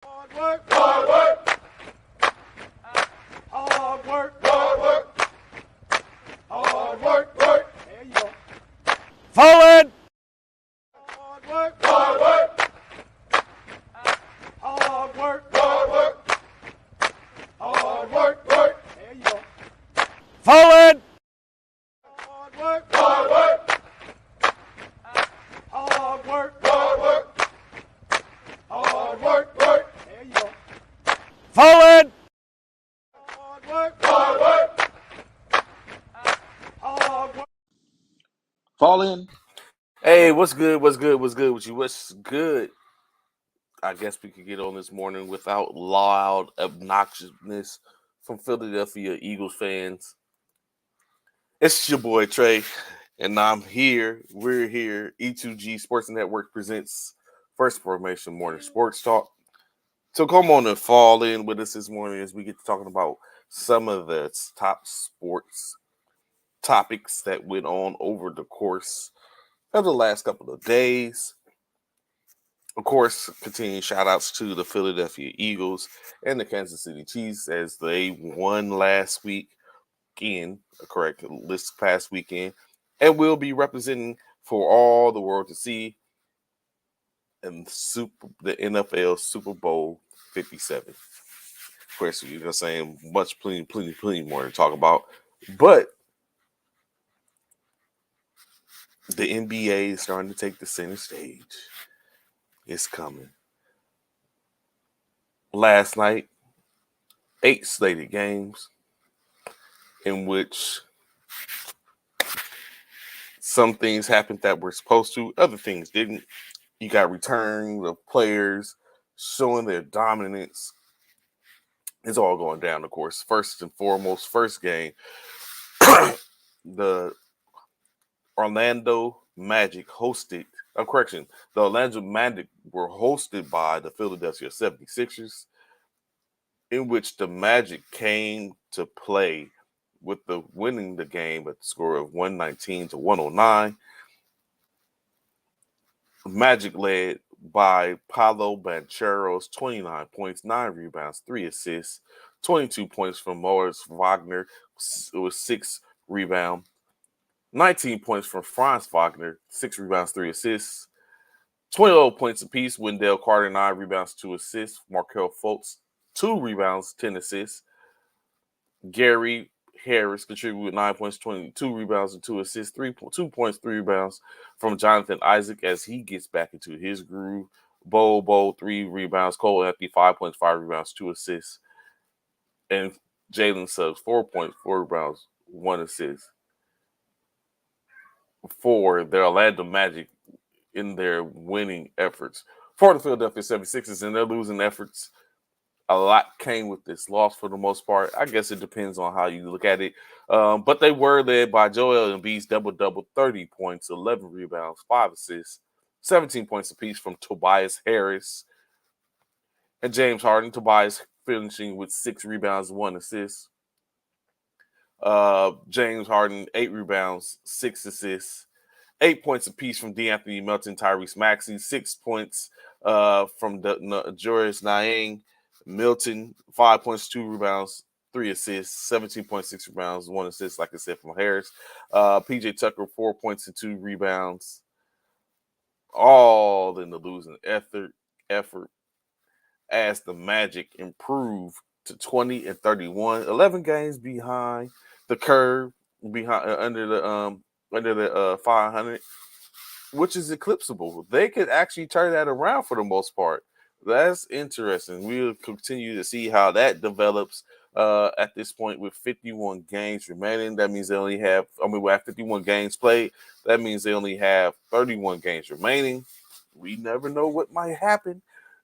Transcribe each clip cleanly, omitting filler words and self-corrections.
Hard work, hard work, hard work, hard work, hard work, work. There you go. Forward! Hard work, hard work, hard work, hard work, hard work, work. There you go. Forward! Hard work, hard work, hard work, hard work, hard work, work. There you go. Forward! Hard work, hard work, hard work. Fall in. Hey, what's good? What's good? What's good with you? What's good? I guess we could get on this morning without loud obnoxiousness from Philadelphia Eagles fans. It's your boy Trey, and I'm here. We're here. E2G Sports Network presents First Formation Morning Sports Talk. So come on and fall in with us this morning as we get to talking about some of the top sports topics that went on over the course of the last couple of days. Of course, continuing shout outs to the Philadelphia Eagles and the Kansas City Chiefs as they won last weekend, correct, this past weekend, and will be representing for all the world to see in the NFL Super Bowl 57. Of course, you're gonna say plenty more to talk about, but the NBA is starting to take the center stage. It's coming. Last night, 8 slated games in which some things happened that were supposed to, other things didn't. You got return of players showing their dominance. It's all going down, of course. First and foremost, first game, the Orlando Magic hosted, the Orlando Magic were hosted by the Philadelphia 76ers, in which the Magic came to play with the winning the game at the score of 119 to 109. Magic led by Paolo Banchero's 29 points, 9 rebounds, 3 assists, 22 points from Morris Wagner. It was 6 rebounds. 19 points from Franz Wagner, 6 rebounds, 3 assists. 12 points apiece, Wendell Carter, 9 rebounds, 2 assists. Markelle Fultz, 2 rebounds, 10 assists. Gary Harris contributed with 9 points, 22 rebounds, and 2 assists. 2 points, 3 rebounds from Jonathan Isaac as he gets back into his groove. Bo, 3 rebounds. Cole Anthony, 5 points, 5 rebounds, 2 assists. And Jalen Suggs, 4 points, 4 rebounds, 1 assist for the Orlando Magic in their winning efforts. For the Philadelphia 76ers and their losing efforts, a lot came with this loss for the most part. I guess it depends on how you look at it. But they were led by Joel Embiid's double-double, 30 points, 11 rebounds, 5 assists, 17 points apiece from Tobias Harris and James Harden. Tobias finishing with 6 rebounds, 1 assist. James Harden, 8 rebounds, 6 assists. 8 points apiece from DeAnthony Melton, Tyrese Maxey, 6 points from Joris Niang. Milton, 5 points, 2 rebounds, 3 assists, 17.6 rebounds, 1 assist, like I said, from Harris. PJ Tucker, 4 points and 2 rebounds. All in the losing effort as the Magic improved to 20 and 31, 11 games behind the curve, under the 500, which is eclipsable. They could actually turn that around for the most part. That's interesting. We'll continue to see how that develops at this point with 51 games remaining. That means they only have, we have 51 games played. That means they only have 31 games remaining. We never know what might happen.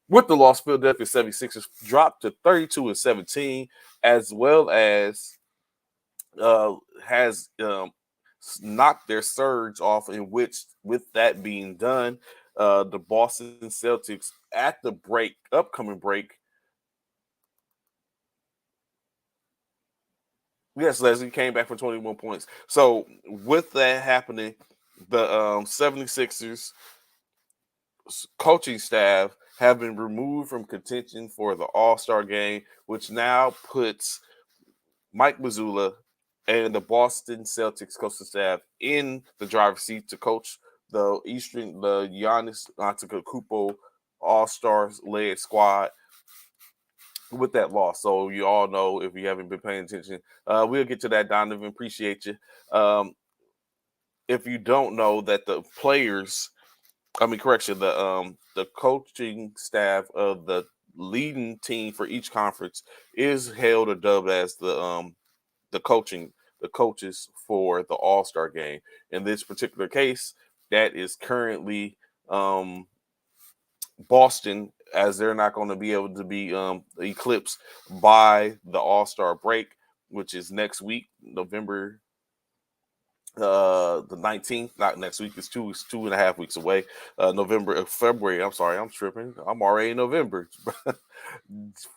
With the loss, Philadelphia 76ers dropped to 32 and 17, as well as has knocked their surge off, in which, with that being done, the Boston Celtics at the upcoming break. Yes, Leslie came back for 21 points. So with that happening, the 76ers coaching staff have been removed from contention for the All-Star game, which now puts Mike Mazzulla and the Boston Celtics coaching staff in the driver's seat to coach the Giannis Antetokounmpo All-Stars led squad with that loss. So you all know, if you haven't been paying attention, we'll get to that, Donovan. Appreciate you. If you don't know that the the coaching staff of the leading team for each conference is hailed or dubbed as the coaches for the All-Star game. In this particular case, that is currently Boston, as they're not going to be able to be eclipsed by the All-Star break, which is next week, November the 19th. Not next week, it's 2.5 weeks away. February, I'm sorry, I'm tripping, I'm already in November.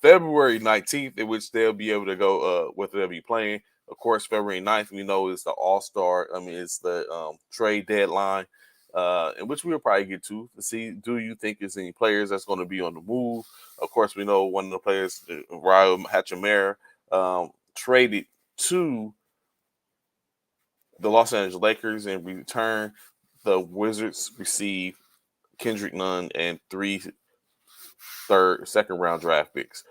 February 19th, in which they'll be able to go what they'll be playing. Of course, February 9th, we know, is the All-Star. It's the trade deadline, in which we'll probably get to see, do you think there's any players that's going to be on the move? Of course, we know one of the players, Ryo Hachimura, traded to the Los Angeles Lakers. In return, the Wizards receive Kendrick Nunn and 3 second-round draft picks.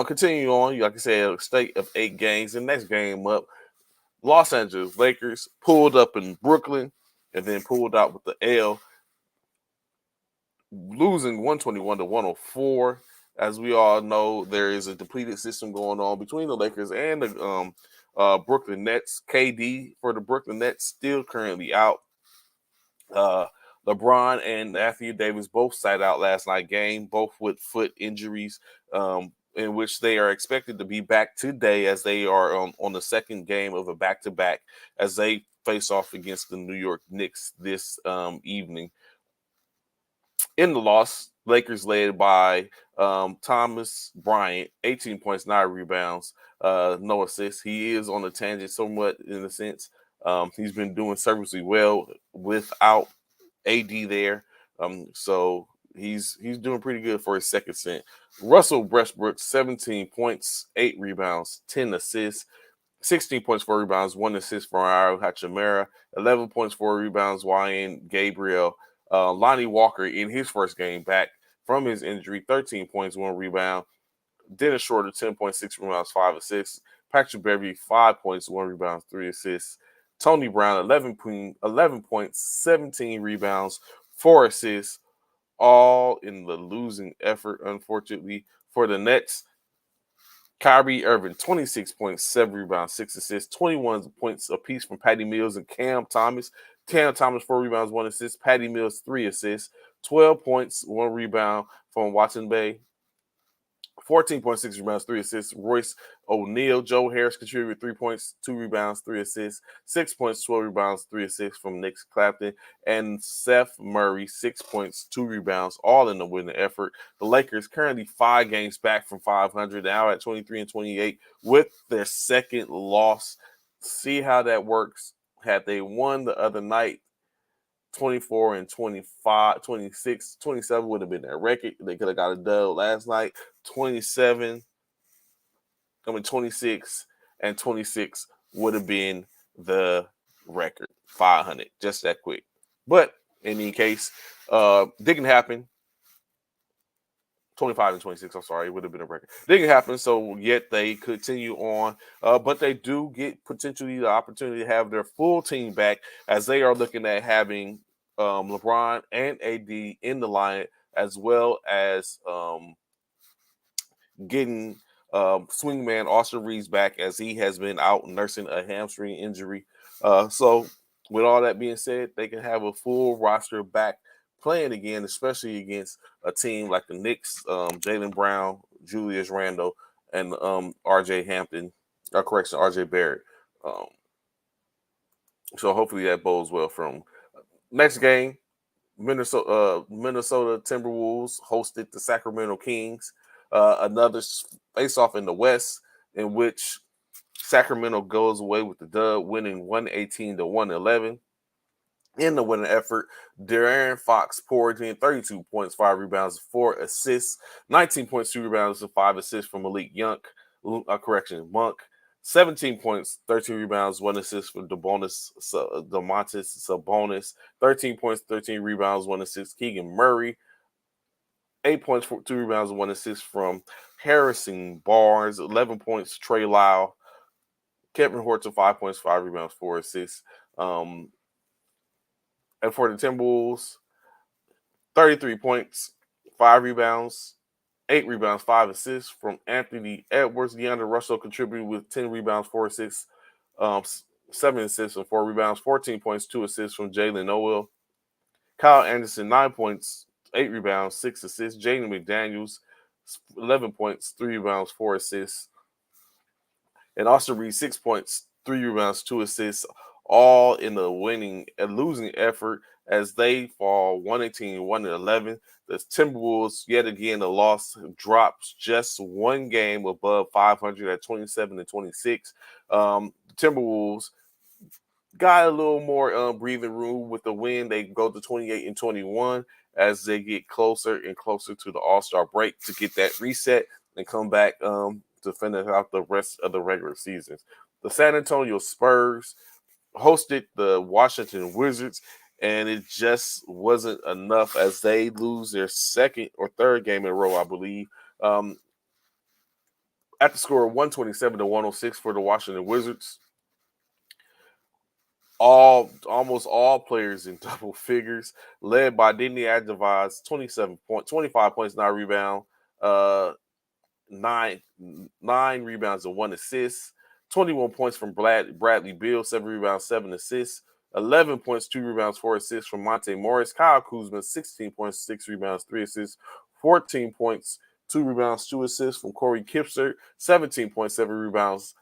Continuing on, like I said, a state of 8 games. The next game up, Los Angeles Lakers pulled up in Brooklyn and then pulled out with the L, losing 121-104. As we all know, there is a depleted system going on between the Lakers and the Brooklyn Nets. KD for the Brooklyn Nets still currently out. LeBron and Anthony Davis both sat out last night game, both with foot injuries, in which they are expected to be back today, as they are on the second game of a back-to-back as they face off against the New York Knicks this evening. In the loss, Lakers led by Thomas Bryant, 18 points, 9 rebounds, no assists. He is on a tangent somewhat, in a sense. He's been doing serviceably well without AD there. So he's doing pretty good for his second stint. Russell Westbrook, 17 points, 8 rebounds, 10 assists, 16 points, 4 rebounds, 1 assist for Ryo Hachimura, 11 points, 4 rebounds, Ryan Gabriel. Lonnie Walker, in his first game back from his injury, 13 points, 1 rebound. Dennis Schroeder, 10.6 rebounds, 5 assists. Patrick Beverley, 5 points, 1 rebound, 3 assists. Tony Brown, 11 points, 17 rebounds, 4 assists, all in the losing effort, unfortunately, for the Nets. Kyrie Irving, 26 points, 7 rebounds, 6 assists, 21 points apiece from Patty Mills and Cam Thomas. Cam Thomas, 4 rebounds, 1 assist. Patty Mills, 3 assists, 12 points, 1 rebound from Watson Bay. 14.6 rebounds, 3 assists. Royce O'Neal, Joe Harris contributed 3 points, 2 rebounds, 3 assists. 6 points, 12 rebounds, 3 assists from Nick Clapton. And Seth Murray, 6 points, 2 rebounds, all in the winning effort. The Lakers currently 5 games back from 500, now at 23-28 with their second loss. See how that works. Had they won the other night, 24-25, 26, 27 would have been their record. They could have got a dub last night. 26 and 26 would have been the record. 500, just that quick. But in any case, didn't happen. 25 and 26, I'm sorry, it would have been a record. Didn't happen, so yet they continue on. But they do get potentially the opportunity to have their full team back, as they are looking at having LeBron and AD in the line, as well as getting swingman Austin Reeves back, as he has been out nursing a hamstring injury. So with all that being said, they can have a full roster back playing again, especially against a team like the Knicks, Jaylen Brown, Julius Randle, and RJ Barrett. So hopefully that bodes well from next game. Minnesota Timberwolves hosted the Sacramento Kings. Another face-off in the West, in which Sacramento goes away with the dub, winning 118-111. In the winning effort, De'Aaron Fox poured in 32 points, 5 rebounds, 4 assists, 19 points, 2 rebounds, and 5 assists from Monk. 17 points, 13 rebounds, 1 assist from Domantas Sabonis. 13 points, 13 rebounds, 1 assist, Keegan Murray. 8 points, 2 rebounds, and 1 assist from Harrison Barnes. 11 points, Trey Lyle. Kevin Horton, 5 points, 5 rebounds, 4 assists. And for the Timberwolves, 33 points, 5 rebounds, 8 rebounds, 5 assists from Anthony Edwards. DeAndre Russell contributed with 10 rebounds, 4 assists, 7 assists, and 4 rebounds, 14 points, 2 assists from Jalen Noel. Kyle Anderson, 9 points, 8 rebounds, 6 assists. Jaden McDaniels, 11 points, 3 rebounds, 4 assists. And Austin Reed, 6 points, 3 rebounds, 2 assists, all in the winning and losing effort as they fall 118-111. The Timberwolves, yet again, the loss drops just one game above 500 at 27-26. The Timberwolves got a little more breathing room with the win. They go to 28-21 as they get closer and closer to the All-Star break to get that reset and come back to finish out the rest of the regular season. The San Antonio Spurs hosted the Washington Wizards, and it just wasn't enough as they lose their second or third game in a row, I believe. At the score of 127-106 for the Washington Wizards. Almost all players in double figures, led by Denny Adjavaz, 25 points, 9 rebounds, nine rebounds and 1 assist. 21 points from Bradley Beal, 7 rebounds, 7 assists. 11 points, 2 rebounds, 4 assists from Monte Morris. Kyle Kuzma, 16 points, 6 rebounds, 3 assists. 14 points, 2 rebounds, 2 assists from Corey Kispert. 17 points, 7 rebounds,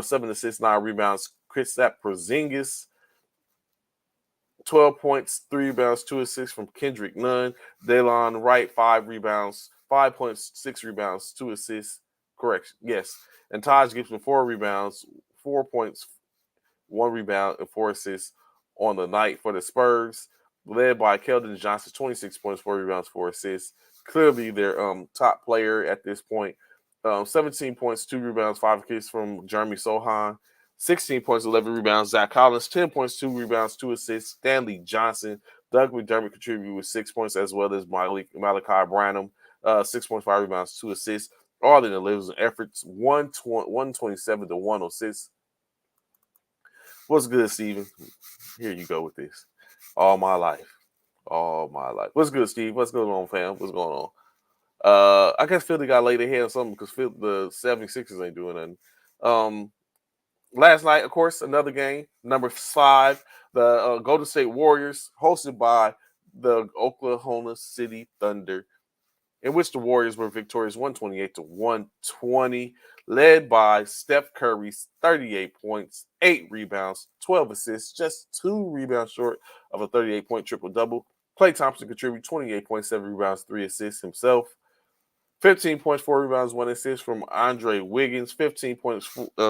7 assists, 9 rebounds. Kristaps Porzingis. 12 points, 3 rebounds, 2 assists from Kendrick Nunn. Delon Wright, 5 rebounds, 5 points, 6 rebounds, 2 assists. Correction, yes. And Taj Gibson, 4 rebounds, 4 points, 1 rebound, and 4 assists on the night for the Spurs, led by Keldon Johnson, 26 points, 4 rebounds, 4 assists. Clearly their top player at this point. 17 points, 2 rebounds, 5 assists from Jeremy Sohan. 16 points, 11 rebounds. Zach Collins, 10 points, 2 rebounds, 2 assists. Stanley Johnson. Doug McDermott contributed with 6 points, as well as Malachi Branham, 6 points, 5 rebounds, 2 assists. All in the losing efforts, 127-106. What's good, Steven? Here you go with this. All my life. What's good, Steve? What's going on, fam? What's going on? I guess Philly got laid ahead or something because the 76ers ain't doing nothing. Last night, of course, another game, number 5, the Golden State Warriors, hosted by the Oklahoma City Thunder, in which the Warriors were victorious 128-120, led by Steph Curry's 38 points, 8 rebounds, 12 assists, just 2 rebounds short of a 38-point triple-double. Klay Thompson contributed 28.7 rebounds, 3 assists himself. 15 points, 4 rebounds, 1 assist from Andre Wiggins. 15 points,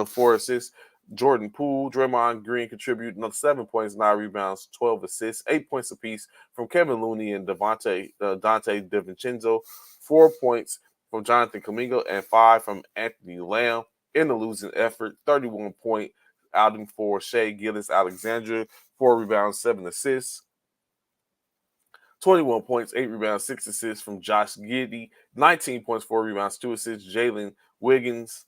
4 assists. Jordan Poole, Draymond Green contributed another 7 points, 9 rebounds, 12 assists, 8 points apiece from Kevin Looney and Dante DiVincenzo, 4 points from Jonathan Kuminga, and 5 from Anthony Lamb. In the losing effort, 31-point outing for Shai Gilgeous-Alexander, 4 rebounds, 7 assists. 21 points, 8 rebounds, 6 assists from Josh Giddey, 19 points, 4 rebounds, 2 assists. Jalen Wiggins.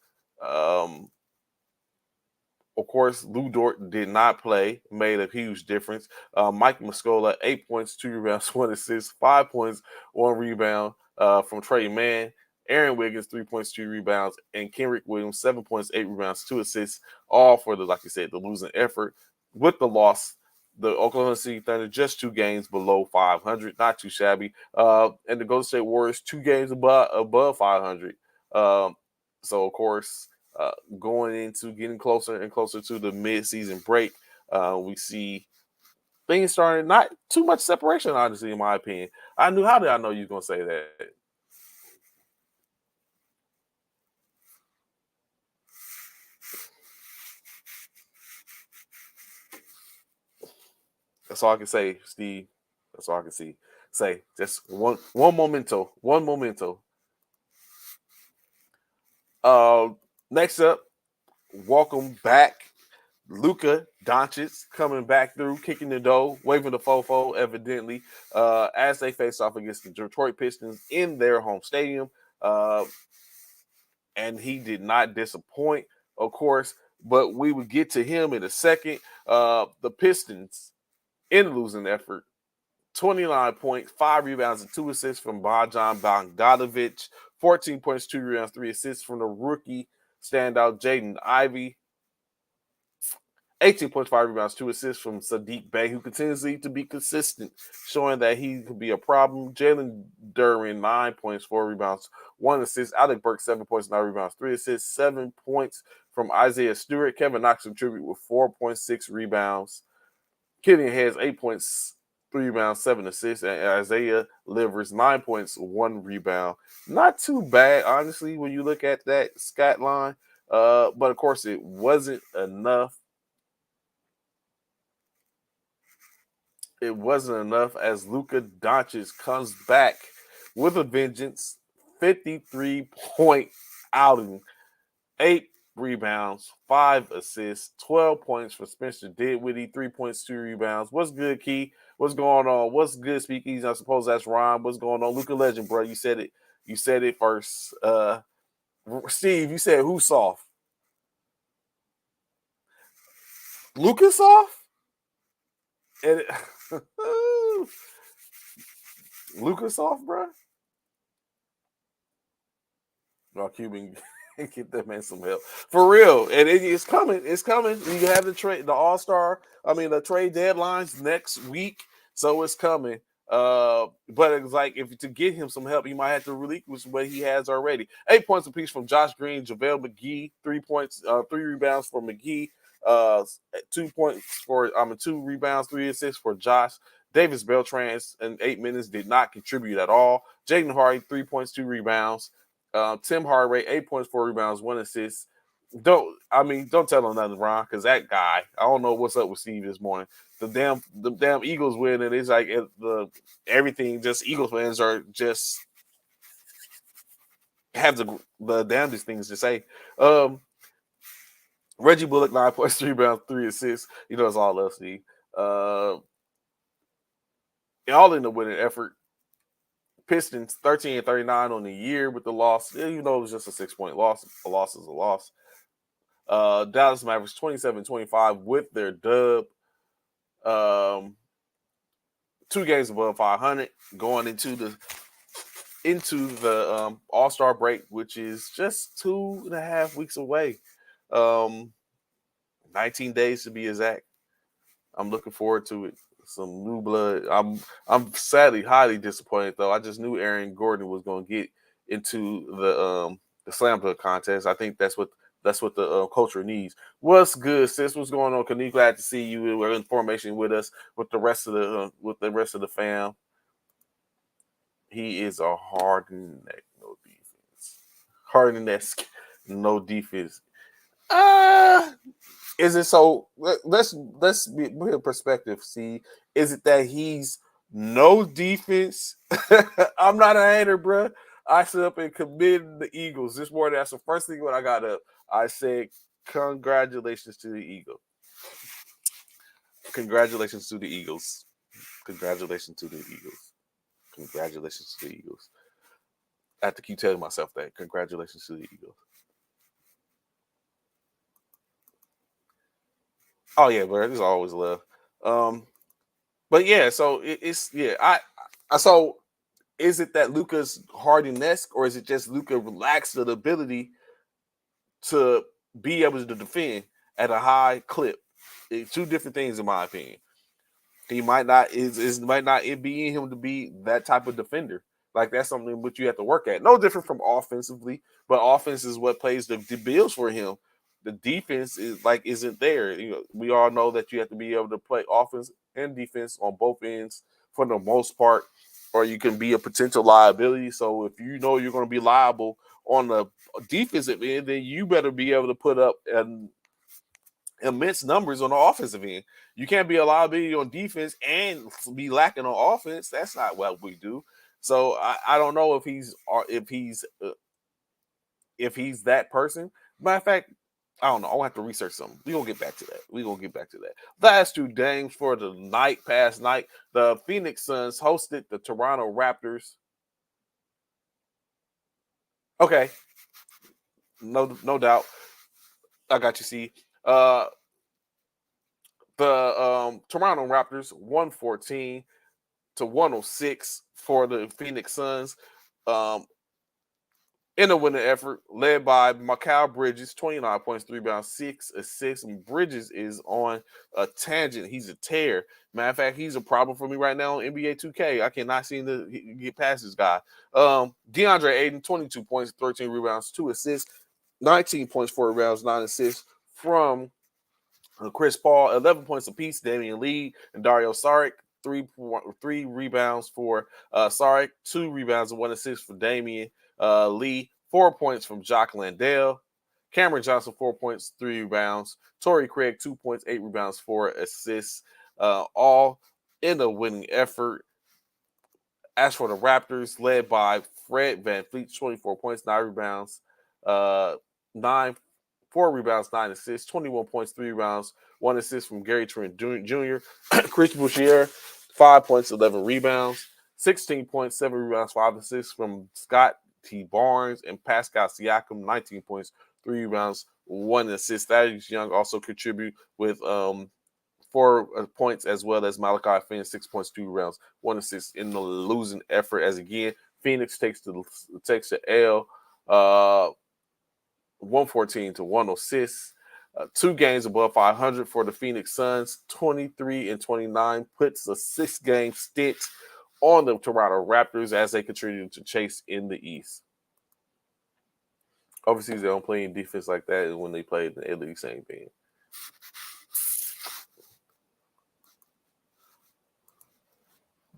Of course, Lou Dort did not play, made a huge difference. Mike Muscola, 8 points, 2 rebounds, 1 assist, 5 points, 1 rebound from Trey Mann. Aaron Wiggins, 3 points, 2 rebounds, and Kenrick Williams, 7 points, 8 rebounds, 2 assists, all for like you said, the losing effort. With the loss, the Oklahoma City Thunder just 2 games below 500, not too shabby. And the Golden State Warriors 2 games above 500. So, of course, going into getting closer and closer to the mid-season break, we see things starting, not too much separation, honestly, in my opinion. How did I know you were going to say that? That's all I can say, Steve. That's all I can say. Just one momento. One momento. Next up, welcome back. Luka Doncic coming back through, kicking the door, waving the fofo, evidently, as they face off against the Detroit Pistons in their home stadium. And he did not disappoint, of course, but we will get to him in a second. The Pistons, in the losing effort, 29 points, 5 rebounds, and 2 assists from Bojan Bogdanovic, 14 points, 2 rebounds, 3 assists from the rookie standout Jaden Ivey, 18 points, 5 rebounds, 2 assists from Sadiq Bey, who continues to be consistent, showing that he could be a problem. Jalen Duren, 9 points, 4 rebounds, 1 assist. Alec Burks, 7 points, 9 rebounds, 3 assists, 7 points from Isaiah Stewart. Kevin Knox contributed with 4.6 rebounds. Killian Hayes, 8 points, 3 rebounds, 7 assists. And Isaiah Livers, 9 points, 1 rebound. Not too bad, honestly, when you look at that stat line. But, of course, it wasn't enough. It wasn't enough as Luka Doncic comes back with a vengeance, 53-point outing, 8 rebounds, 5 assists, 12 points for Spencer Dinwiddie, 3 points, 2 rebounds. What's good, Key? What's going on? What's good, Speakeasy? I suppose that's Ron. What's going on? Luka Legend, bro. You said it. You said it first. Steve, you said who's soft? Luka soft? And Lucas off, bro. No, Cuban, get that man some help for real. And it's coming. It's coming. You have the the trade deadlines next week, so it's coming. But it's like if to get him some help, you might have to relinquish what he has already. 8 points apiece from Josh Green, JaVale McGee, 3 points, 3 rebounds for McGee, 2 points for 2 rebounds, 3 assists for Josh. Davis Beltran in 8 minutes did not contribute at all. Jaden Hardy, 3 points, 2 rebounds. Tim Hardaway, 8 points, 4 rebounds, 1 assist. Don't tell him nothing, Ron, because that guy, I don't know what's up with Steve this morning. The damn Eagles win, and it's like everything. Just Eagles fans are just have the damnedest things to say. Reggie Bullock, 9 points, 3 rebounds, 3 assists. It's all us, Steve. All in the winning effort. Pistons 13-39 on the year with the loss. Even though it was just a 6-point loss, a loss is a loss. Dallas Mavericks 27-25 with their dub. 2 games above 500 going into the All-Star break, which is just 2.5 weeks away. 19 days to be exact. I'm looking forward to it. Some new blood. I'm sadly highly disappointed though. I just knew Aaron Gordon was going to get into the slam dunk contest. I think that's what the culture needs. What's good, sis? What's going on? Kanique, glad to see you. We're in formation with us with the rest of the fam. He is a hardened neck, no defense. Hardened-esque, no defense. Is it so? Let's be in perspective. See, is it that he's no defense? I'm not a hater, bro. I sit up and committed the Eagles this morning. That's the first thing when I got up. I said, "Congratulations to the Eagles! Congratulations to the Eagles! Congratulations to the Eagles! Congratulations to the Eagles!" I have to keep telling myself that. Congratulations to the Eagles. Oh yeah, bro. There's always love. But yeah, so so is it that Luka's Harden-esque, or is it just Luka relaxed the ability to be able to defend at a high clip? It's 2 different things in my opinion. He might not be in him to be that type of defender. Like that's something which you have to work at. No different from offensively, but offense is what plays the bills for him. The defense isn't there. We all know that you have to be able to play offense and defense on both ends for the most part, or you can be a potential liability. So if you know you're going to be liable on the defensive end, then you better be able to put up immense numbers on the offensive end. You can't be a liability on defense and be lacking on offense. That's not what we do. So I don't know if he's that person. Matter of fact, I don't know. I'll have to research something. We're gonna get back to that. Last two games for the past night. The Phoenix Suns hosted the Toronto Raptors. Okay. No doubt. I got you, see. The Toronto Raptors 114 to 106 for the Phoenix Suns. In a winning effort, led by Mikal Bridges, 29 points, 3 rebounds, 6 assists. And Bridges is on a tangent. He's a tear. Matter of fact, he's a problem for me right now on NBA 2K. I cannot seem to get past this guy. DeAndre Ayton, 22 points, 13 rebounds, 2 assists, 19 points, 4 rebounds, 9 assists from Chris Paul, 11 points apiece. Damian Lee and Dario Saric, three rebounds for Saric, 2 rebounds and 1 assist for Damian Lee, 4 points from Jock Landale. Cameron Johnson, 4 points, 3 rebounds. Torrey Craig, 2 points, 8 rebounds, 4 assists, all in a winning effort. As for the Raptors, led by Fred VanVleet, 24 points, 9 rebounds, 4 rebounds, 9 assists, 21 points, 3 rebounds, 1 assist from Gary Trent Jr. Chris Boucher, 5 points, 11 rebounds, 16 points, 7 rebounds, 5 assists from Scott T. Barnes and Pascal Siakam, 19 points, 3 rebounds, 1 assist. Thaddeus Young also contribute with 4 points, as well as Malachi Flynn, 6 points, 2 rebounds, 1 assist in the losing effort. As again, Phoenix takes the L. 114 to 106. 2 games above 500 for the Phoenix Suns. 23 and 29 puts a 6-game stint on the Toronto Raptors as they continue to chase in the East. Overseas, they don't play any defense like that, and when they play in the A-League, same thing.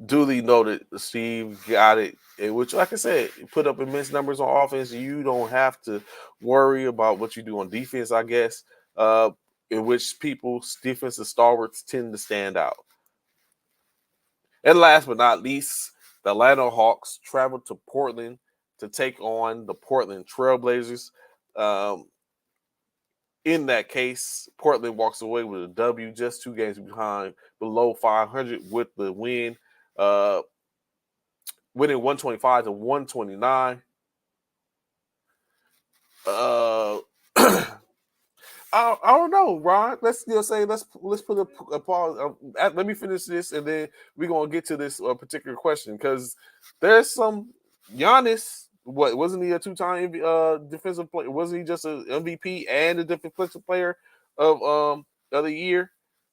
Duly noted, Steve got it. Which, like I said, put up immense numbers on offense. You don't have to worry about what you do on defense, I guess, in which people's defensive stalwarts tend to stand out. And last but not least, the Atlanta Hawks traveled to Portland to take on the Portland Trailblazers. In that case, Portland walks away with a W, just 2 games behind, below 500 with the win. Winning 125 to 129. I don't know, Ron. Let's put a pause. Let me finish this, and then we're gonna get to this particular question, because there's some Giannis. What, wasn't he a 2-time defensive player? Wasn't he just an MVP and a defensive player of the year?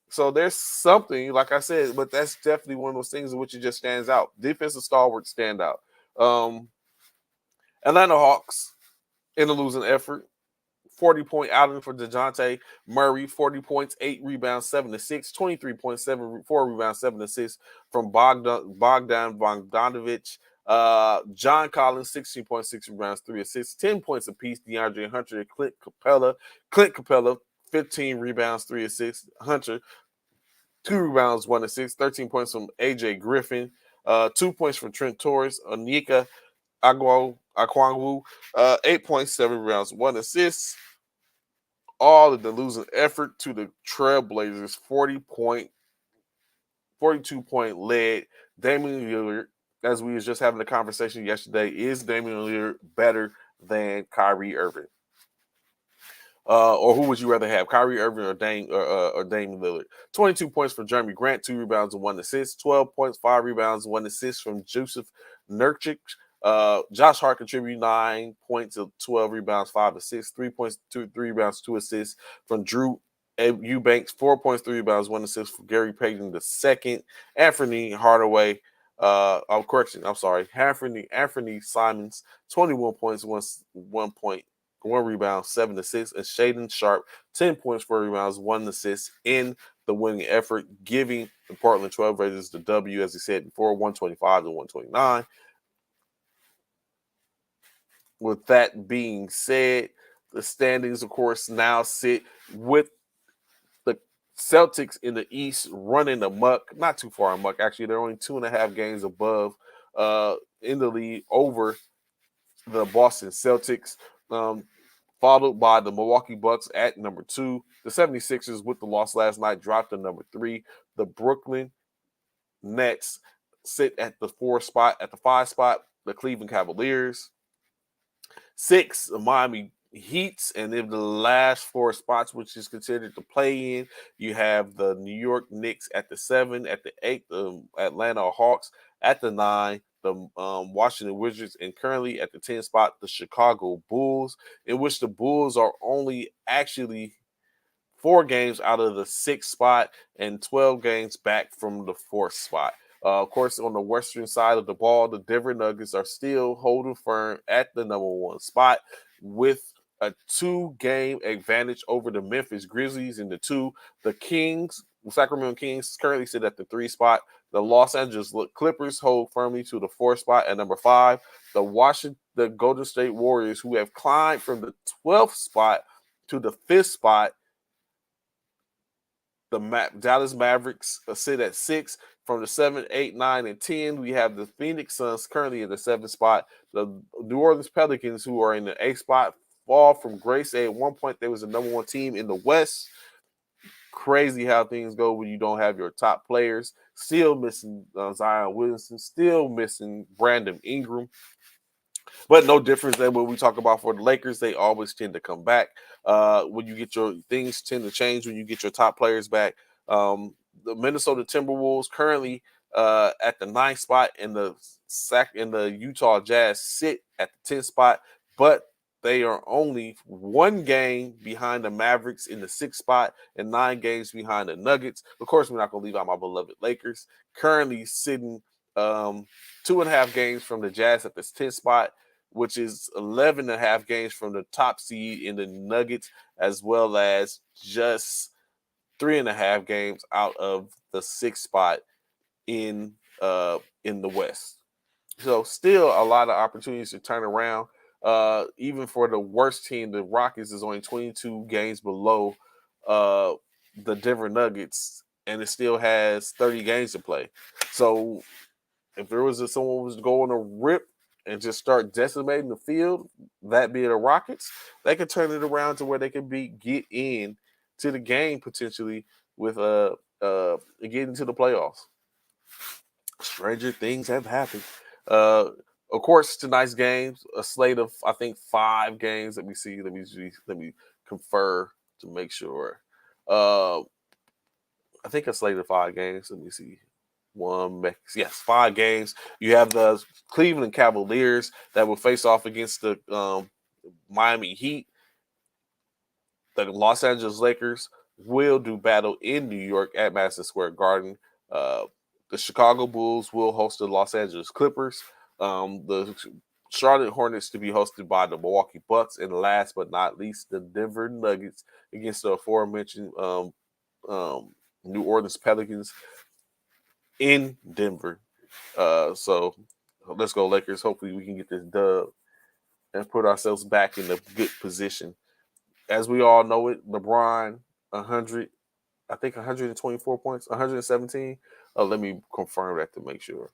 So there's something, like I said, but that's definitely one of those things in which it just stands out. Defensive stalwarts stand out. Atlanta Hawks in a losing effort. 40-point outing for DeJounte Murray, 40 points, 8 rebounds, 7 assists, 23 points, 4 rebounds, 7 assists from Bogdan Bogdanovic. John Collins, 16.6 rebounds, 3 assists, 10 points apiece. DeAndre Hunter and Clint Capella, 15 rebounds, 3 assists. Hunter, 2 rebounds, 1 assist, 13 points from AJ Griffin, 2 points from Trent Torres, Onyeka Okongwu, 8 points, 7 rebounds, 1 assist. All of the losing effort to the Trailblazers, 42-point lead. Damian Lillard, as we was just having a conversation yesterday, is Damian Lillard better than Kyrie Irving? Or who would you rather have, Kyrie Irving or Damian Lillard? 22 points from Jeremy Grant, 2 rebounds and 1 assist. 12 points, 5 rebounds, 1 assist from Jusuf Nurkic. Josh Hart contributed 9 points, 12 rebounds, 5 assists. 3 points, 3 rebounds, 2 assists from Drew Eubanks. 4 points, 3 rebounds, 1 assist for Gary Payton II. Anthony Hardaway. Anthony Simons, 21 points, 1 rebound, 7 assists, and Shaedon Sharpe, 10 points, 4 rebounds, 1 assist in the winning effort, giving the Portland Trailblazers the W, as he said before, 125 to 129. With that being said, the standings, of course, now sit with Celtics in the East running amok, not too far amok. Actually, they're only 2.5 games above in the league over the Boston Celtics, followed by the Milwaukee Bucks at number 2. The 76ers, with the loss last night, dropped to number 3. The Brooklyn Nets sit at the 4 spot. At the 5 spot, the Cleveland Cavaliers. 6, Miami Heats, and in the last 4 spots, which is considered the play-in, you have the New York Knicks at the 7, at the 8, the Atlanta Hawks at the 9, the Washington Wizards, and currently at the 10 spot, the Chicago Bulls, in which the Bulls are only actually 4 games out of the 6th spot and 12 games back from the 4th spot. Of course, on the western side of the ball, the Denver Nuggets are still holding firm at the number 1 spot with a 2-game advantage over the Memphis Grizzlies in the 2. The Sacramento Kings currently sit at the 3 spot. The Los Angeles Clippers hold firmly to the 4th spot at number 5. The Golden State Warriors, who have climbed from the 12th spot to the 5th spot. The Dallas Mavericks sit at 6. From the 7, 8, 9, and 10, we have the Phoenix Suns currently in the 7th spot. The New Orleans Pelicans, who are in the 8th spot, fall from grace. At one point, they was the number 1 team in the West. Crazy how things go when you don't have your top players. Still missing Zion Williamson. Still missing Brandon Ingram. But no difference than what we talk about for the Lakers. They always tend to come back. When you get your things tend to change when you get your top players back. The Minnesota Timberwolves currently at the 9th spot, and the Utah Jazz sit at the 10th spot, but they are only 1 game behind the Mavericks in the 6th spot and 9 games behind the Nuggets. Of course, we're not going to leave out my beloved Lakers, currently sitting 2.5 games from the Jazz at the 10th spot, which is 11.5 games from the top seed in the Nuggets, as well as just 3.5 games out of the 6th spot in the West. So still a lot of opportunities to turn around. Even for the worst team, the Rockets is only 22 games below the Denver Nuggets, and it still has 30 games to play. So if there was someone who was going to rip and just start decimating the field, that being the Rockets, they could turn it around to where they could get in to the game potentially with getting to the playoffs. Stranger things have happened. Of course, tonight's games, a slate of I think 5 games that we see. Let me confer to make sure. I think a slate of 5 games. Let me see. 5 games. You have the Cleveland Cavaliers that will face off against the Miami Heat. The Los Angeles Lakers will do battle in New York at Madison Square Garden. The Chicago Bulls will host the Los Angeles Clippers. The Charlotte Hornets to be hosted by the Milwaukee Bucks. And last but not least, the Denver Nuggets against the aforementioned New Orleans Pelicans in Denver. So let's go Lakers. Hopefully we can get this dub and put ourselves back in a good position. As we all know it, LeBron, 124 points, 117. Let me confirm that to make sure.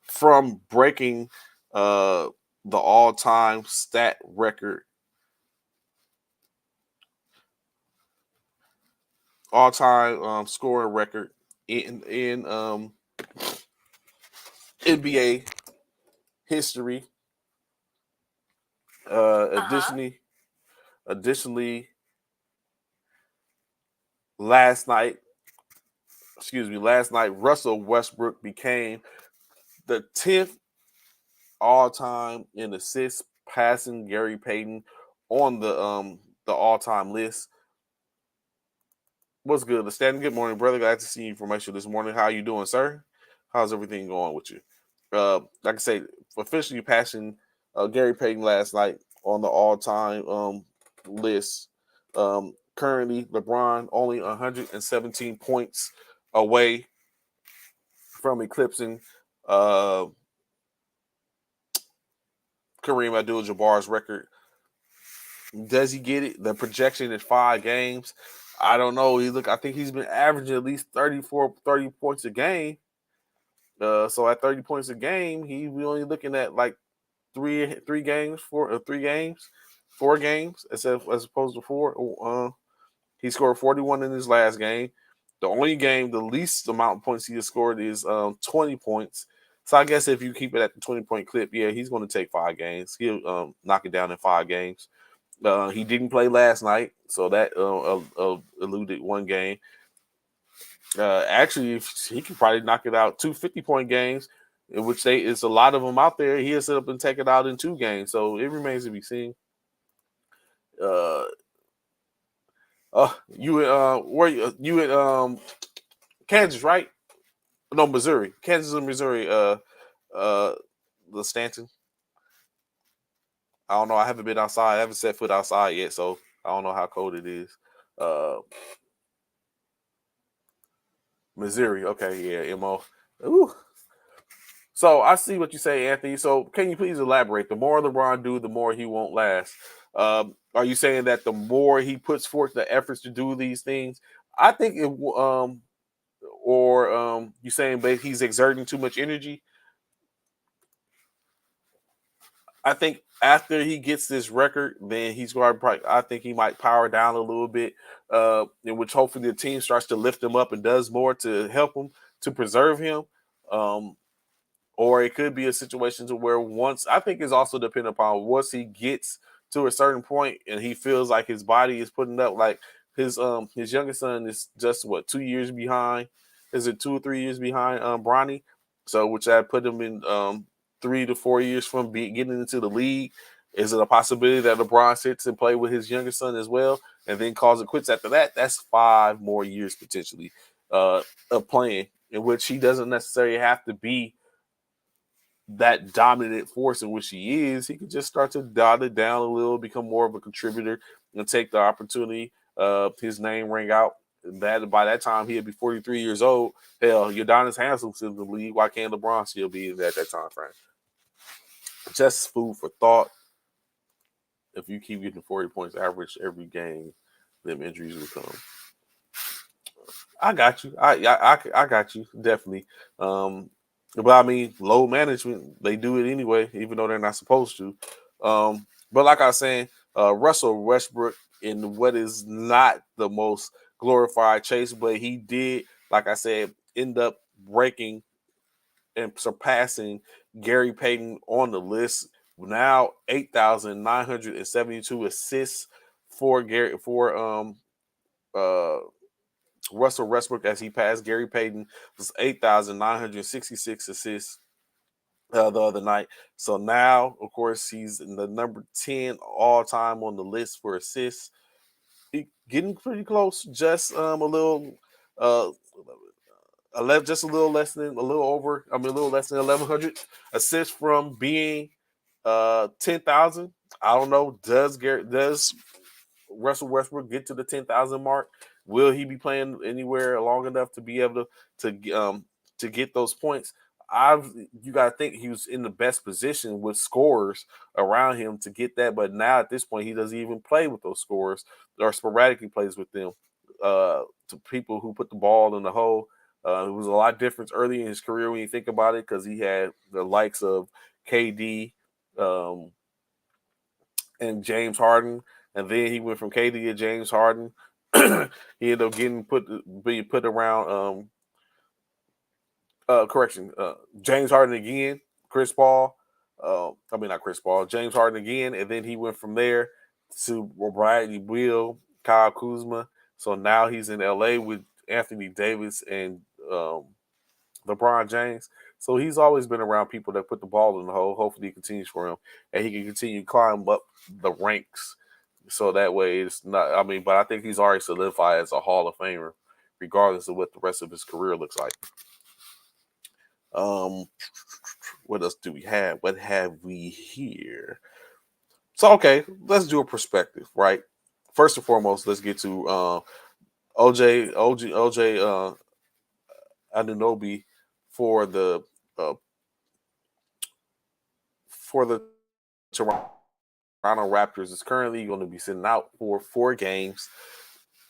From breaking the all-time stat record, all-time scoring record in NBA history. Additionally, last night, Russell Westbrook became the 10th all-time in assists, passing Gary Payton on the all-time list. What's good, Stanton? Good morning, brother. Glad to see you from Metro this morning. How you doing, sir? How's everything going with you? Like I say, officially passing Gary Payton last night on the all-time list. Currently, LeBron only 117 points away from eclipsing Kareem Abdul-Jabbar's record. Does he get it? The projection is 5 games. I don't know. I think he's been averaging at least 30 points a game. So at 30 points a game, we only looking at like three games, 4 games, as opposed to 4. He scored 41 in his last game. The only game, the least amount of points he has scored is 20 points. So I guess if you keep it at the 20-point clip, yeah, he's going to take 5 games. He'll knock it down in 5 games. He didn't play last night, so that eluded 1 game. Actually, if he could probably knock it out 2 50-point games, in which it's a lot of them out there. He'll sit up and take it out in 2 games. So it remains to be seen. You at Kansas, right? No, Missouri. Kansas and Missouri. The Stanton. I don't know. I haven't been outside. I haven't set foot outside yet, so I don't know how cold it is. Missouri. Okay, yeah, Mo. Ooh. So I see what you say, Anthony. So can you please elaborate? The more LeBron do, the more he won't last. Are you saying that the more he puts forth the efforts to do these things, I think it or you saying that he's exerting too much energy? I think after he gets this record, then he's going to probably. I think he might power down a little bit, in which hopefully the team starts to lift him up and does more to help him to preserve him. Or it could be a situation to where once I think it's also dependent upon once he gets to a certain point and he feels like his body is putting up like his youngest son is just 2 years behind. Is it 2 or 3 years behind Bronny? So which I put him in 3 to 4 years from getting into the league. Is it a possibility that LeBron sits and play with his youngest son as well and then calls it quits after that? That's 5 more years potentially of playing in which he doesn't necessarily have to be that dominant force in which he is. He could just start to dot it down a little, become more of a contributor, and take the opportunity. His name ring out. That by that time he'll be 43 years old. Hell, Udonis Haslem's in the league. Why can't LeBron still be in that time frame? Just food for thought. If you keep getting 40 points average every game, them injuries will come. I got you. I got you definitely. But I mean, load management, they do it anyway, even though they're not supposed to. But like I was saying, Russell Westbrook in what is not the most glorified chase, but he did, like I said, end up breaking and surpassing Gary Payton on the list. Now 8,972 assists for Russell Westbrook as he passed Gary Payton was 8,966 assists the other night. So now, of course, he's in the number 10 all time on the list for assists. Getting pretty close, just a little, 11, just a little less than 1,100 assists from being 10,000. I don't know. Does Russell Westbrook get to the 10,000 mark? Will he be playing anywhere long enough to be able to get those points? You got to think he was in the best position with scorers around him to get that, but now at this point he doesn't even play with those scorers or sporadically plays with them. To people who put the ball in the hole, it was a lot different early in his career when you think about it because he had the likes of KD and James Harden, and then he went from KD to James Harden. He ended up being put around. James Harden again, Chris Paul. Not Chris Paul. James Harden again, and then he went from there to Bradley Beal, Kyle Kuzma. So now he's in LA with Anthony Davis and LeBron James. So he's always been around people that put the ball in the hole. Hopefully he continues for him and he can continue to climb up the ranks. So that way it's not, but I think he's already solidified as a Hall of Famer, regardless of what the rest of his career looks like. What else do we have? What have we here? So, okay, let's do a perspective, right? First and foremost, let's get to OJ Anunoby for the Toronto Raptors is currently going to be sitting out for 4 games.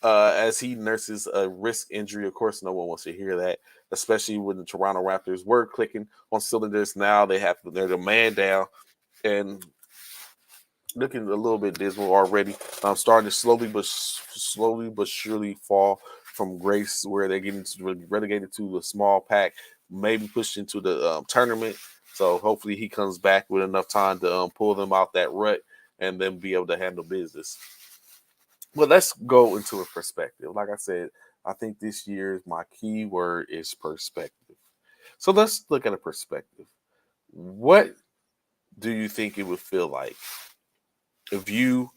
as he nurses a wrist injury. Of course, no one wants to hear that, especially when the Toronto Raptors were clicking on cylinders. Now they're the man down and looking a little bit dismal already. Starting to slowly but surely fall from grace, where they're getting relegated to the small pack, maybe pushed into the tournament. So hopefully he comes back with enough time to pull them out that rut and then be able to handle business. Well, let's go into a perspective. Like I said, I think this year my key word is perspective. So let's look at a perspective. What do you think it would feel like if you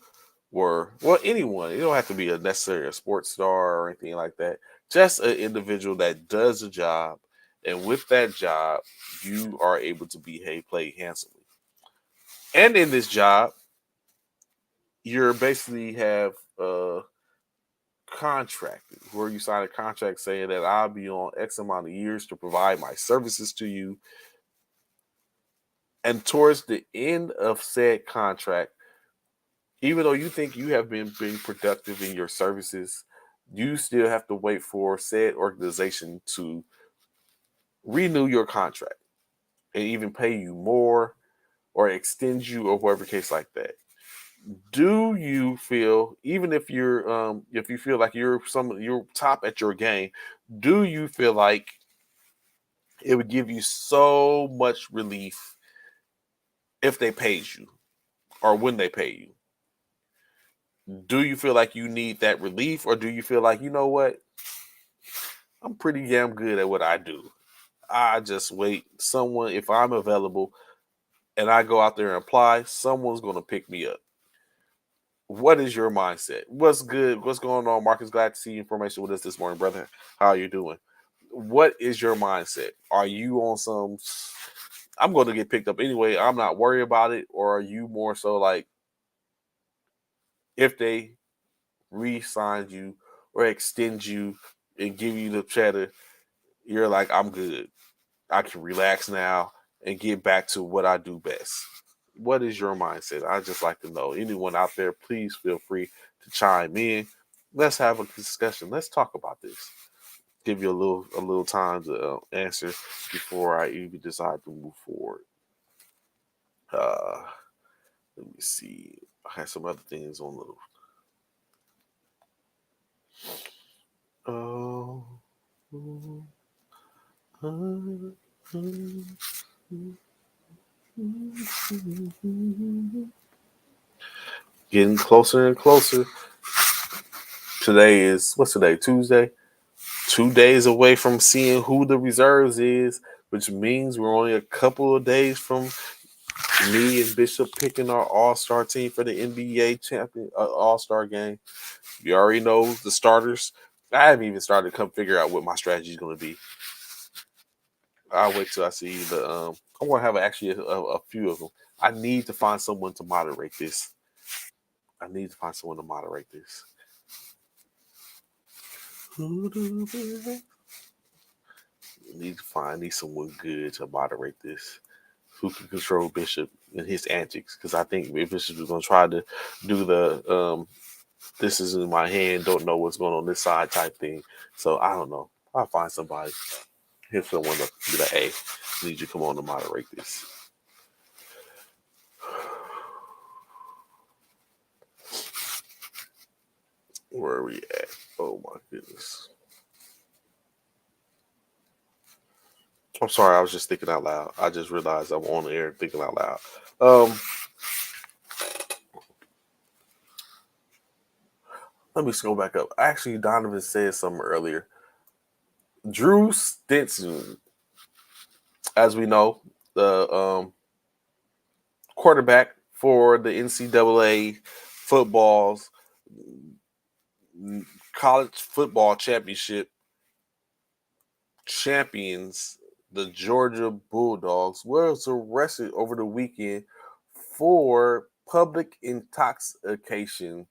were, well, anyone? You don't have to be necessarily a sports star or anything like that. Just an individual that does a job, and with that job, you are able to play handsomely. And in this job, you're basically have contracted, where you sign a contract saying that I'll be on X amount of years to provide my services to you. And towards the end of said contract, even though you think you have been being productive in your services, you still have to wait for said organization to renew your contract and even pay you more or extend you or whatever case like that. Do you feel, even if you feel like you're top at your game, do you feel like it would give you so much relief if they paid you or when they pay you? Do you feel like you need that relief, or do you feel like, you know what, I'm pretty damn good at what I do? I just wait. Someone, if I'm available and I go out there and apply, someone's going to pick me up. What is your mindset? What's good? What's going on, Marcus? Glad to see you information with us this morning, brother. How are you doing? What is your mindset? Are you on some, I'm going to get picked up anyway, I'm not worried about it? Or are you more so like, if they re-sign you or extend you and give you the cheddar, you're like, I'm good. I can relax now and get back to what I do best? What is your mindset? I just like to know. Anyone out there, please feel free to chime in. Let's have a discussion. Let's talk about this. Give you a little time to answer before I even decide to move forward. Uh, Let me see. I had some other things on the. Getting closer and closer. What's today? Tuesday. 2 days away from seeing who the reserves is, which means we're only a couple of days from me and Bishop picking our all-star team for the NBA champion all-star game. You already know the starters. I haven't even started to come figure out what my strategy is going to be. I'll wait till I see the. I'm going to have actually a few of them. I need to find someone to moderate this. I need someone good to moderate this, who can control Bishop and his antics. Because I think if Bishop is going to try to do the this is in my hand, don't know what's going on this side type thing. So I don't know. I'll find somebody. Here's someone to be like, hey, I need you to come on to moderate this. Where are we at? Oh my goodness. I'm sorry, I was just thinking out loud. I just realized I'm on the air thinking out loud. Let me just go back up. Actually, Donovan said something earlier. Drew Stinson, as we know, the quarterback for the NCAA football's college football championship champions, the Georgia Bulldogs, was arrested over the weekend for public intoxication.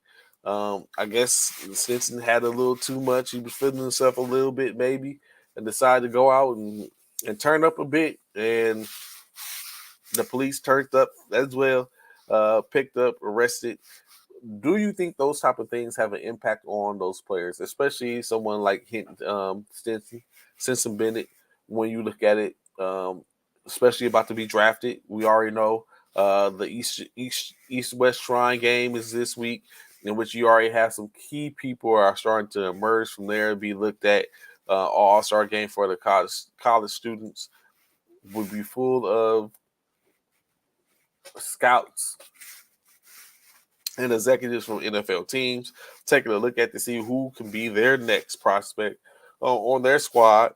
I guess Stinson had a little too much. He was feeling himself a little bit, maybe, and decided to go out and turn up a bit. And the police turned up as well, picked up, arrested do you think those type of things have an impact on those players, especially someone like Stinson Bennett? When you look at it, especially about to be drafted, we already know the East West Shrine game is this week, in which you already have some key people are starting to emerge from there and be looked at. All-Star game for the college students would be full of scouts and executives from NFL teams taking a look at to see who can be their next prospect on their squad.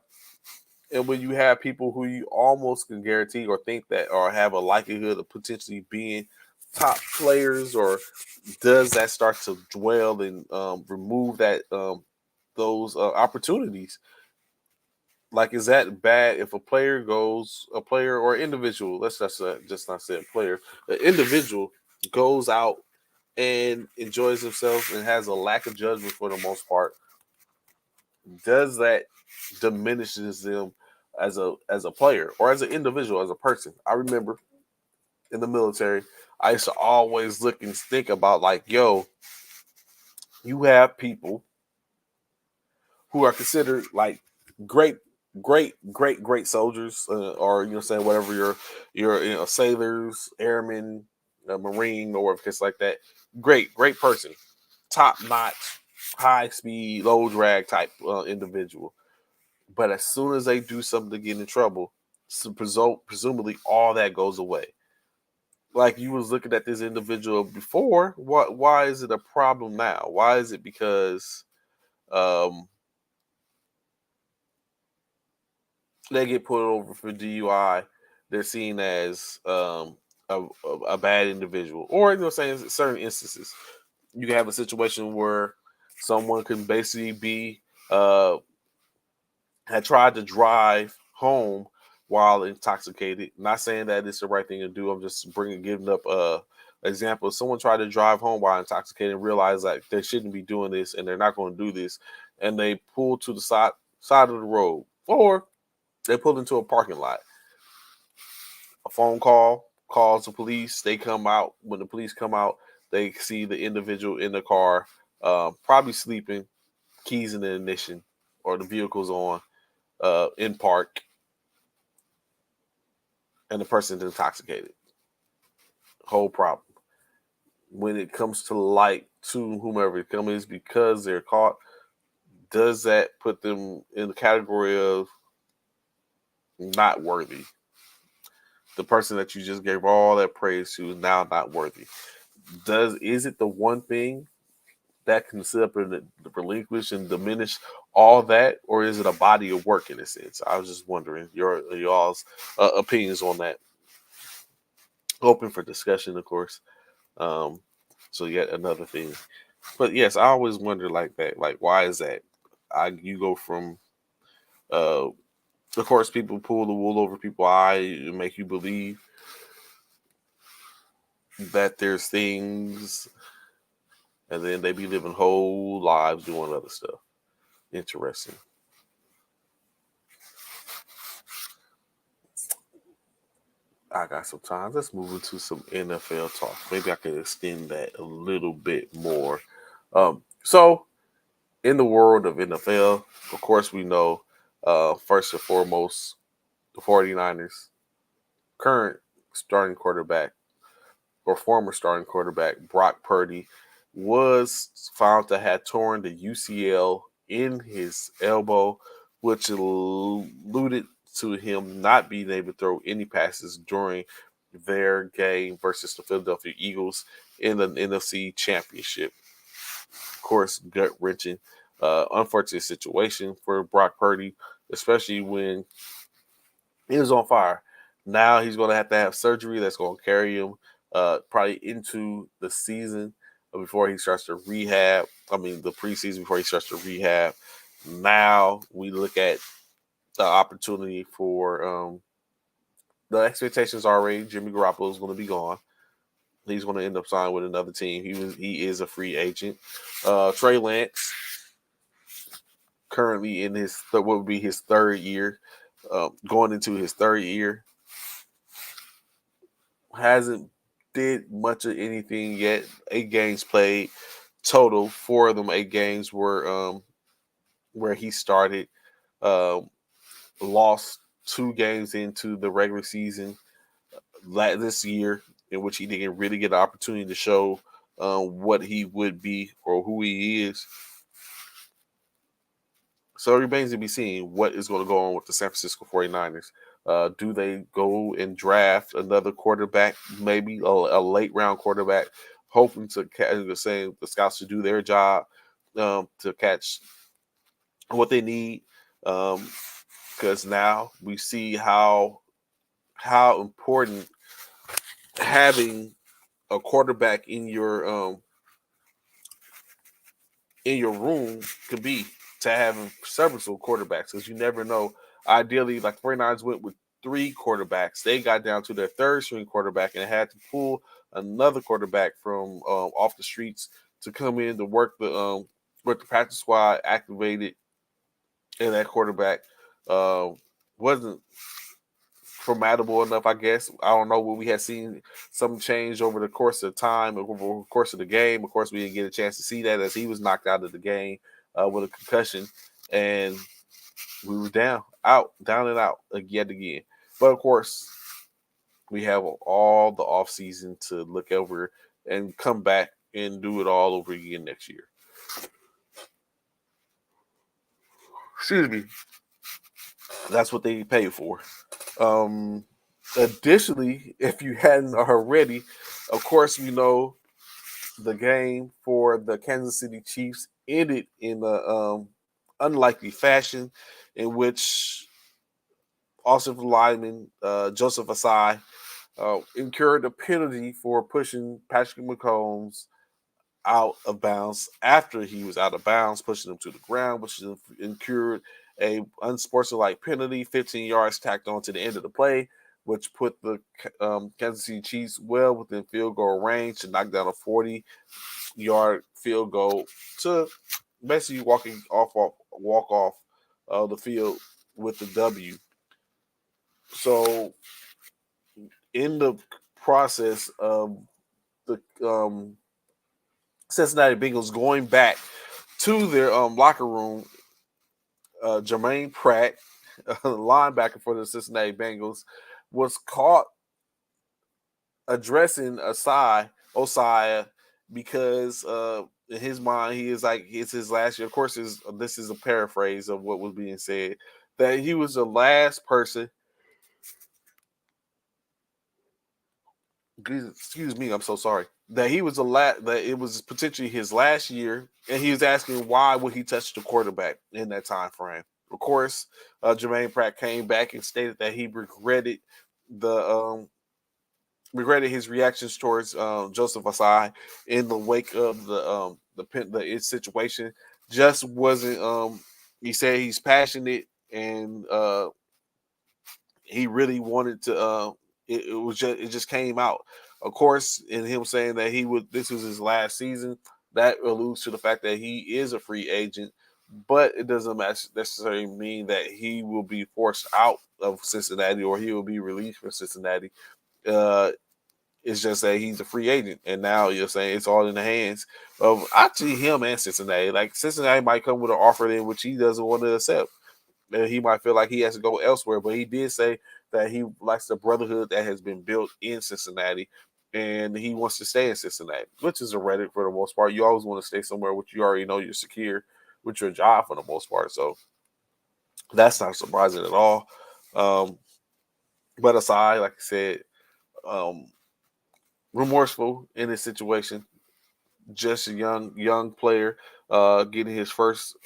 And when you have people who you almost can guarantee or think that or have a likelihood of potentially being top players, or does that start to dwell and remove that those opportunities? Like, is that bad if a player or individual? Let's just not say a player, an individual goes out and enjoys himself and has a lack of judgment for the most part. Does that diminishes them as a player or as an individual, as a person? I remember in the military, I used to always look and think about like, yo, you have people who are considered like great, great soldiers, or saying whatever your sailors, airmen, marine, or whatever it's like that. Great person, top notch, high speed, low drag type individual. But as soon as they do something to get in trouble, presumably all that goes away. Like, you was looking at this individual before. Why is it a problem now? Why is it because um, they get put over for DUI? They're seen as a bad individual, or saying in certain instances, you can have a situation where someone can basically be had tried to drive home while intoxicated. Not saying that it's the right thing to do. I'm just giving up a example. Someone tried to drive home while intoxicated and realized that they shouldn't be doing this and they're not going to do this, and they pulled to the side of the road, or they pulled into a parking lot. A phone calls the police. They come out. When the police come out, they see the individual in the car, probably sleeping, keys in the ignition, or the vehicle's on, in park, and the person's intoxicated. Whole problem. When it comes to light to whomever it comes, because they're caught, does that put them in the category of not worthy? The person that you just gave all that praise to is now not worthy. Is it the one thing that can sit up and relinquish and diminish all that, or is it a body of work in a sense? I was just wondering y'all's opinions on that. Open for discussion, of course. So yet another thing. But yes, I always wonder like that. Like, why is that? You go from of course, people pull the wool over people's eyes and make you believe that there's things, and then they be living whole lives doing other stuff. Interesting. I got some time. Let's move into some NFL talk. Maybe I can extend that a little bit more. So, in the world of NFL, of course, we know first and foremost, the 49ers, current starting quarterback or former starting quarterback Brock Purdy was found to have torn the UCL in his elbow, which alluded to him not being able to throw any passes during their game versus the Philadelphia Eagles in the NFC Championship. Of course, gut-wrenching, unfortunate situation for Brock Purdy, especially when he was on fire. Now he's going to have surgery that's going to carry him probably into the season before he starts to rehab. I mean, the preseason before he starts to rehab. Now we look at the opportunity for the expectations already. Jimmy Garoppolo is going to be gone. He's going to end up signing with another team. He is a free agent. Trey Lance, currently in what would be his third year, going into his third year, did much of anything yet. 8 games played total. 4 of them 8 games were where he started. Um, Lost 2 games into the regular season this year, in which he didn't really get the opportunity to show what he would be or who he is. So it remains to be seen what is going to go on with the San Francisco 49ers. Do they go and draft another quarterback, maybe a late round quarterback, hoping to saying the scouts to do their job to catch what they need? Because now we see how important having a quarterback in your room could be, to having several quarterbacks, because you never know. Ideally, like 49ers went with 3 quarterbacks. They got down to their third string quarterback and had to pull another quarterback from off the streets to come in to work the practice squad activated, and that quarterback wasn't formidable enough, I guess. I don't know what we had seen some change over the course of time, over the course of the game. Of course, we didn't get a chance to see that as he was knocked out of the game with a concussion, and we were down and out yet again. But of course, we have all the offseason to look over and come back and do it all over again next year. Excuse me. That's what they paid for. Additionally, if you hadn't already, of course, we know the game for the Kansas City Chiefs ended in a unlikely fashion, in which offensive lineman Joseph Asai incurred a penalty for pushing Patrick Mahomes out of bounds after he was out of bounds, pushing him to the ground, which incurred a unsportsmanlike penalty, 15 yards tacked on to the end of the play, which put the Kansas City Chiefs well within field goal range to knock down a 40-yard field goal to basically walk off the field with the W. So, in the process of the Cincinnati Bengals going back to their locker room, Jermaine Pratt, linebacker for the Cincinnati Bengals, was caught addressing Osai because in his mind, he is like, it's his last year. Of course, this is a paraphrase of what was being said, that he was the last person. Excuse me, I'm so sorry. That he was that it was potentially his last year, and he was asking why would he touch the quarterback in that time frame. Of course, Jermaine Pratt came back and stated that he regretted his reactions towards Joseph Asai in the wake of the situation. Just wasn't. He said he's passionate, and he really wanted to. It just came out. Of course, in him saying that this was his last season, that alludes to the fact that he is a free agent, but it doesn't necessarily mean that he will be forced out of Cincinnati or he will be released from Cincinnati. It's just that he's a free agent, and now you're saying it's all in the hands of actually him and Cincinnati. Like, Cincinnati might come with an offer in which he doesn't want to accept. And he might feel like he has to go elsewhere, but he did say that he likes the brotherhood that has been built in Cincinnati, and he wants to stay in Cincinnati, which is a Reddit for the most part. You always want to stay somewhere which you already know you're secure with your job for the most part. So that's not surprising at all. But aside, like I said, remorseful in this situation. Just a young player getting his first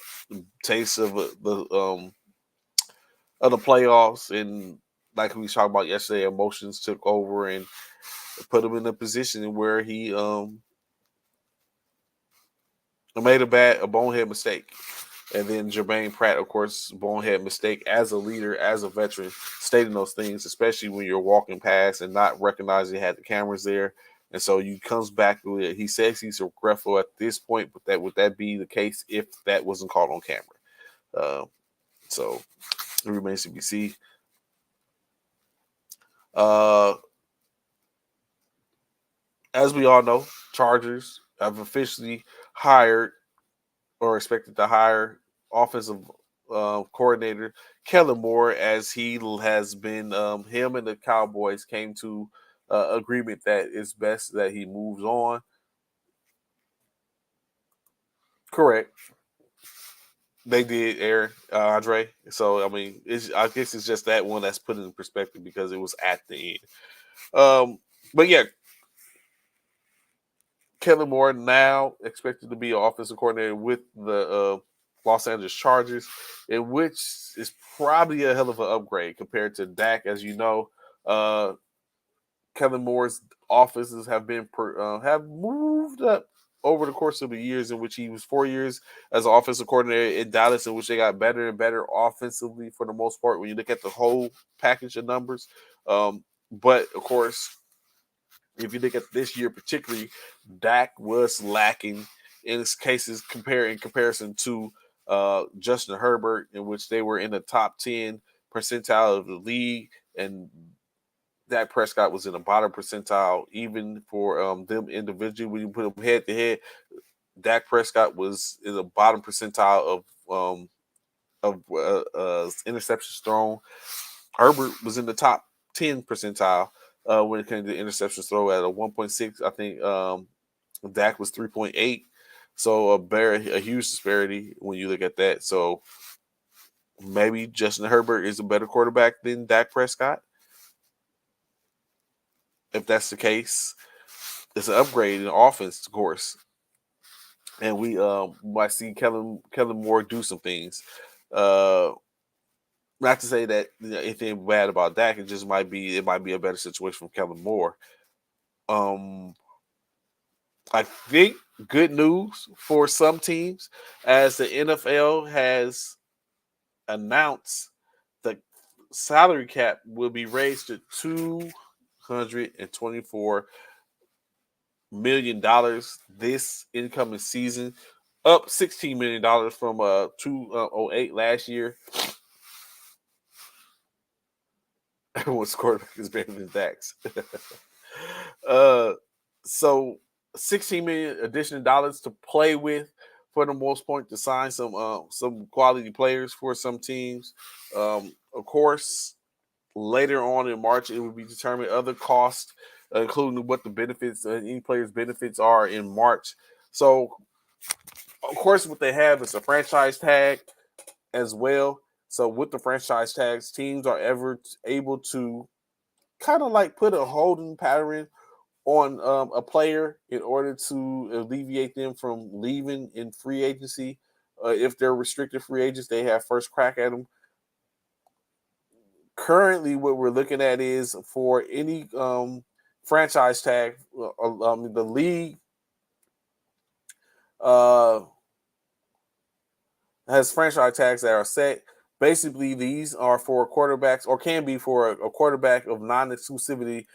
taste of the playoffs, and like we talked about yesterday, emotions took over and put him in a position where he made a bonehead mistake. And then Jermaine Pratt, of course, bonehead mistake as a leader, as a veteran, stating those things, especially when you're walking past and not recognizing he had the cameras there. And so you comes back with it. He says he's regretful at this point, but would that be the case if that wasn't caught on camera? So it remains to be seen. as we all know, Chargers have officially hired or expected to hire offensive coordinator Kellen Moore, as he has been him and the Cowboys came to agreement that it's best that he moves on. Correct. They did, Aaron, Andre. So I mean, I guess it's just that one that's put in perspective because it was at the end. But yeah, Kellen Moore now expected to be offensive coordinator with the Los Angeles Chargers, in which is probably a hell of an upgrade compared to Dak. As you know, Kellen Moore's offices have moved up over the course of the years, in which he was 4 years as an offensive coordinator in Dallas, in which they got better and better offensively for the most part when you look at the whole package of numbers. But of course, if you look at this year particularly, Dak was lacking in in comparison to Justin Herbert, in which they were in the top 10 percentile of the league, and Dak Prescott was in the bottom percentile, even for them individually. When you put them head to head, Dak Prescott was in the bottom percentile of interceptions thrown. Herbert was in the top 10 percentile when it came to interceptions thrown at a 1.6. I think Dak was 3.8. So a huge disparity when you look at that. So maybe Justin Herbert is a better quarterback than Dak Prescott. If that's the case, it's an upgrade in offense, of course. And we might see Kellen Moore do some things. Not to say that anything bad about Dak, it might be a better situation for Kellen Moore. I think good news for some teams, as the NFL has announced the salary cap will be raised to $224 million this incoming season, up $16 million from 208 last year. Everyone's quarterback is better than Dax. So $16 million additional dollars to play with for the most part, to sign some quality players for some teams. Of course, later on in March, it will be determined other costs, including what the benefits, any player's benefits are in March. So, of course, what they have is a franchise tag as well. So, with the franchise tags, teams are ever able to kind of like put a holding pattern on a player in order to alleviate them from leaving in free agency. If they're restricted free agents, they have first crack at them. Currently, what we're looking at is for any franchise tag, the league has franchise tags that are set. Basically, these are for quarterbacks, or can be for a quarterback of non-exclusivity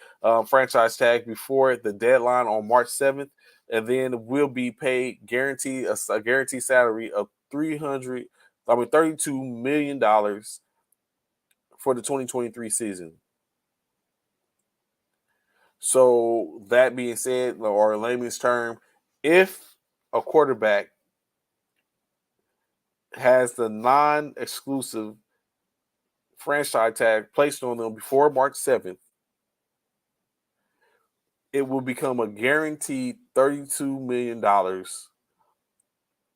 franchise tag before the deadline on March 7th, and then will be paid a guaranteed salary of $32 million for the 2023 season. So that being said, or in layman's term, if a quarterback has the non-exclusive franchise tag placed on them before March 7th, it will become a guaranteed $32 million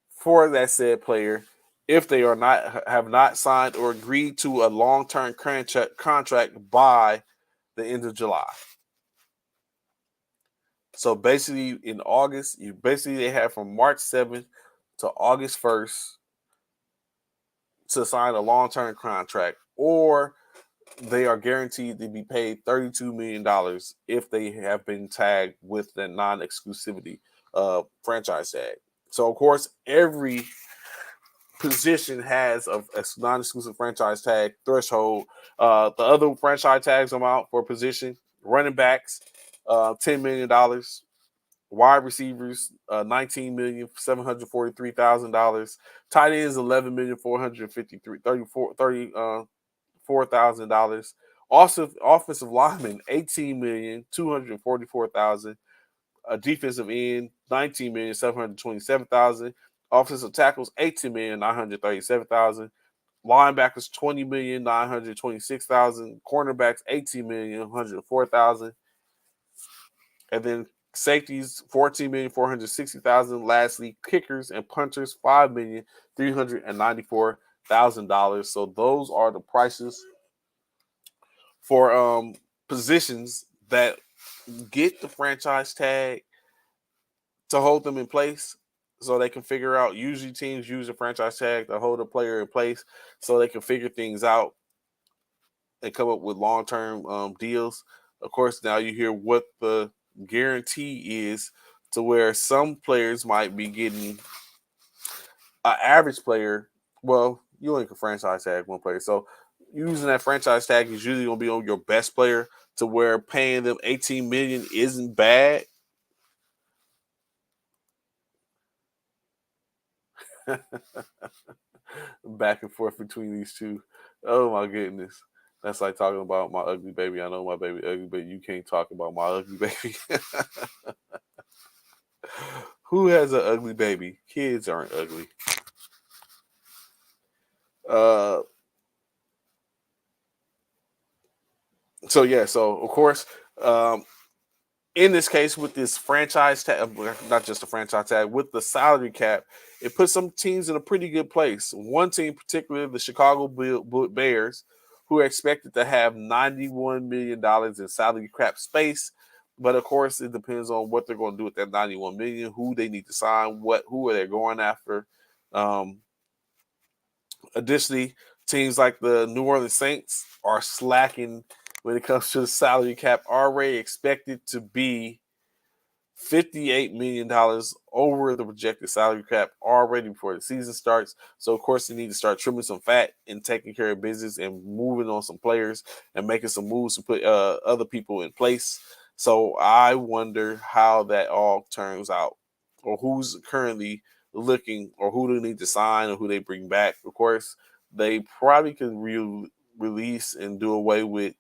for that said player if they have not signed or agreed to a long-term contract by the end of July. So basically, in August, they have from March 7th to August 1st to sign a long-term contract, or they are guaranteed to be paid $32 million if they have been tagged with the non-exclusivity franchise tag. So, of course, every position has a non-exclusive franchise tag threshold. The other franchise tags amount for position: running backs, $10 million; wide receivers, $19,743,000; tight ends, $11,454,000; also offensive linemen, $18,244,000; A defensive end, $19,727,000. Offensive tackles, $18,937,000. Linebackers, $20,926,000. Cornerbacks, $18,104,000. And then safeties, $14,460,000. Lastly, kickers and punters, $5,394,000. So those are the prices for positions that get the franchise tag to hold them in place, so they can figure out. Usually teams use a franchise tag to hold a player in place so they can figure things out and come up with long-term deals. Of course, now you hear what the guarantee is, to where some players might be getting an average player. Well, you only can franchise tag one player. So using that franchise tag is usually going to be on your best player, to where paying them $18 million isn't bad. Back and forth between these two. Oh my goodness. That's like talking about my ugly baby. I know my baby ugly, but you can't talk about my ugly baby. Who has an ugly baby? Kids aren't ugly. Uh so of course, in this case, with this franchise tag, not just a franchise tag, with the salary cap, it puts some teams in a pretty good place. One team, particularly the Chicago Bears, who are expected to have $91 million in salary cap space. But of course, it depends on what they're going to do with that $91 million, who they need to sign, who are they going after. Additionally, teams like the New Orleans Saints are slacking when it comes to the salary cap, already expected to be $58 million over the projected salary cap already before the season starts. So, of course, they need to start trimming some fat and taking care of business and moving on some players and making some moves to put other people in place. So I wonder how that all turns out, or who's currently looking, or who they need to sign, or who they bring back. Of course, they probably could release and do away with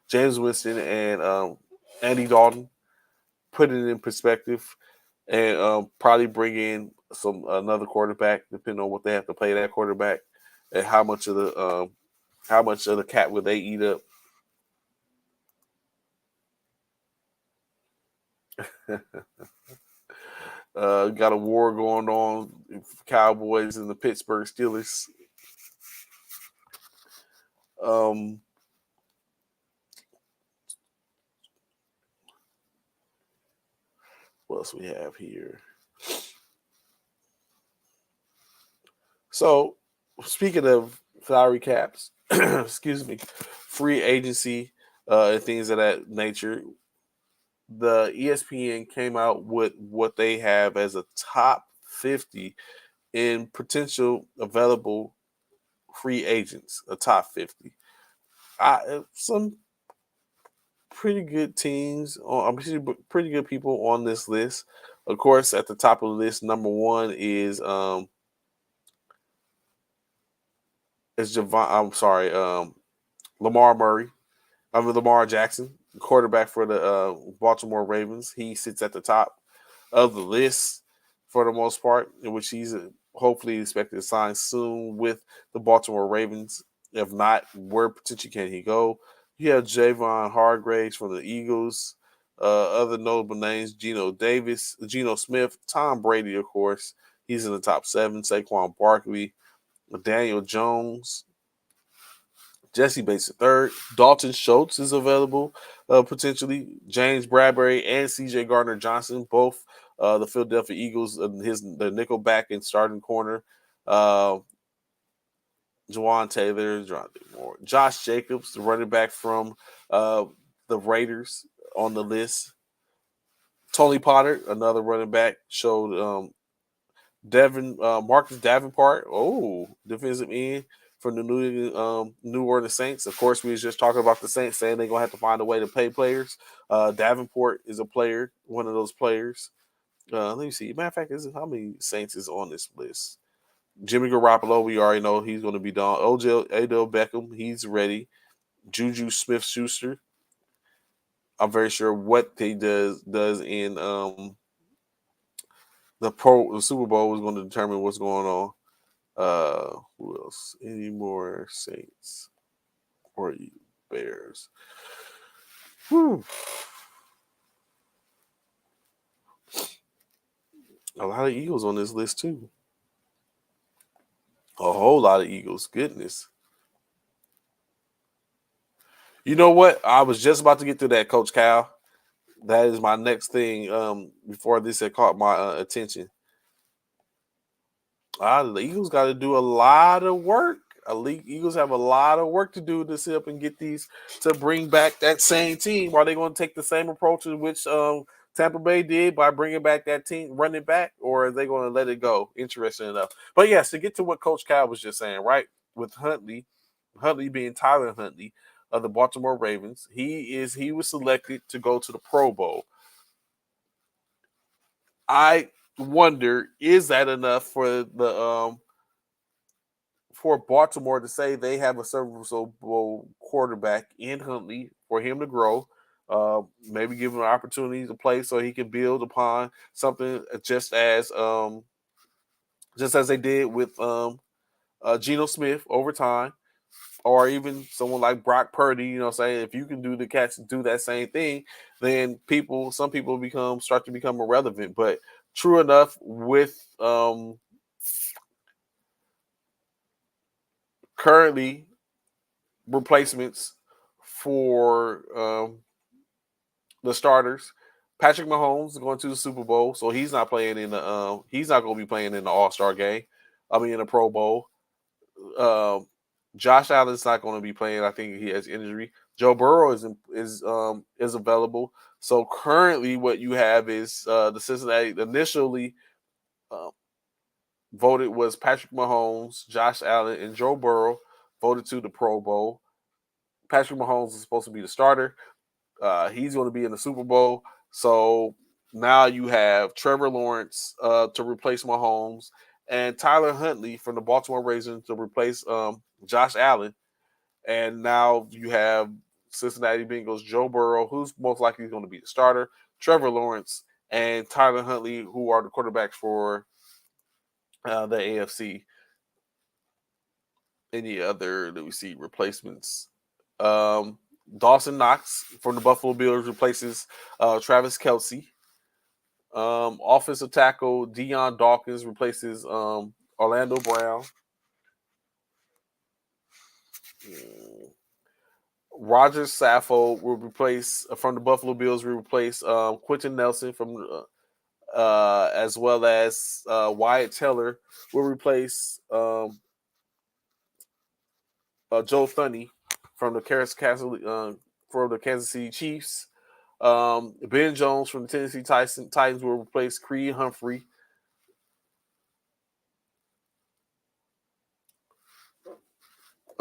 James Winston and Andy Dalton, put it in perspective, and probably bring in another quarterback, depending on what they have to pay that quarterback, and how much of the cap would they eat up. Got a war going on, Cowboys and the Pittsburgh Steelers. What else we have here? So, speaking of salary caps, excuse me, free agency, and things of that nature, the ESPN came out with what they have as a top 50 in potential available free agents, a top 50. Some pretty good teams, pretty good people on this list. Of course, at the top of the list, number one is Lamar Jackson, quarterback for the Baltimore Ravens. He sits at the top of the list for the most part, in which he's hopefully expected to sign soon with the Baltimore Ravens. If not, where potentially can he go? You have Javon Hargraves from the Eagles. Other notable names: Geno Smith, Tom Brady, of course. He's in the top 7. Saquon Barkley, Daniel Jones, Jesse Bates III. Dalton Schultz is available, potentially. James Bradbury and C.J. Gardner-Johnson, both the Philadelphia Eagles, the nickelback and starting corner. Jawan Taylor, Josh Jacobs, the running back from the Raiders, on the list. Tony Potter, another running back, showed Marcus Davenport, defensive end from the New Orleans Saints. Of course, we was just talking about the Saints saying they're gonna have to find a way to pay players. Davenport is a player, one of those players. Let me see. Matter of fact, how many Saints is on this list? Jimmy Garoppolo, we already know he's going to be done. Odell Beckham, he's ready. Juju Smith-Schuster, I'm very sure what they does in the Super Bowl is going to determine what's going on. Who else? Any more Saints or Bears? Whew. A lot of Eagles on this list too. A whole lot of Eagles. Goodness. You know what? I was just about to get to that, Coach Cal. That is my next thing. Before this had caught my attention. The Eagles got to do a lot of work. Eagles have a lot of work to do to sit up and get these to bring back that same team. Are they going to take the same approach in which Tampa Bay did by bringing back that team, running back, or are they going to let it go? Interesting enough. But yes, to get to what Coach Cal was just saying, right? With Huntley being Tyler Huntley of the Baltimore Ravens, he was selected to go to the Pro Bowl. I wonder, is that enough for the for Baltimore to say they have a serviceable quarterback in Huntley for him to grow, maybe give him an opportunity to play so he can build upon something just as they did with Geno Smith over time, or even someone like Brock Purdy. You know, saying if you can do that same thing, then some people start to become irrelevant. But true enough, with currently replacements for the starters. Patrick Mahomes is going to the Super Bowl, so he's not playing in the he's not going to be playing in the All-Star game. I mean, in the Pro Bowl. Josh Allen's not going to be playing. I think he has injury. Joe Burrow is available. So currently, what you have is the Cincinnati initially voted was Patrick Mahomes, Josh Allen, and Joe Burrow voted to the Pro Bowl. Patrick Mahomes is supposed to be the starter. He's going to be in the Super Bowl. So now you have Trevor Lawrence to replace Mahomes and Tyler Huntley from the Baltimore Ravens to replace Josh Allen. And now you have Cincinnati Bengals Joe Burrow, who's most likely going to be the starter, Trevor Lawrence, and Tyler Huntley, who are the quarterbacks for the AFC. Any other that we see replacements? Dawson Knox from the Buffalo Bills replaces Travis Kelce. Offensive tackle Deion Dawkins replaces Orlando Brown. Roger Saffold will replace from the Buffalo Bills. Will replace Quentin Nelson from as well as Wyatt Teller will replace Joe Thuney from the Kansas City Chiefs. Ben Jones from the Tennessee Titans will replace Creed Humphrey.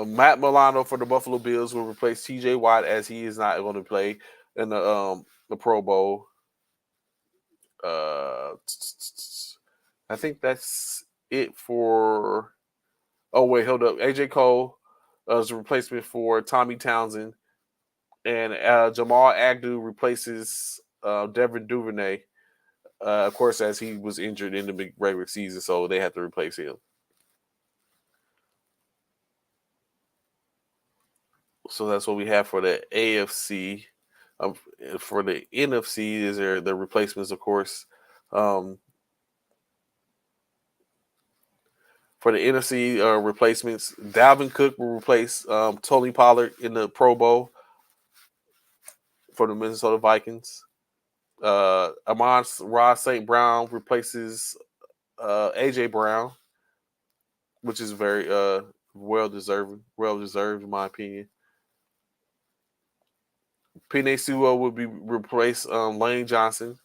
Matt Milano for the Buffalo Bills will replace T.J. Watt as he is not going to play in the Pro Bowl. I think that's it for. Oh wait, hold up. AJ Cole is a replacement for Tommy Townsend, and Jamal Agnew replaces Devin Duvernay. Of course, as he was injured in the regular season, so they had to replace him. So that's what we have for the AFC. For the NFC, is there the replacements, of course. For the NFC replacements, Dalvin Cook will replace Tony Pollard in the Pro Bowl for the Minnesota Vikings. Amon-Ra St. Brown replaces AJ Brown, which is very well deserved in my opinion. Penei Sewell will be replaced Lane Johnson.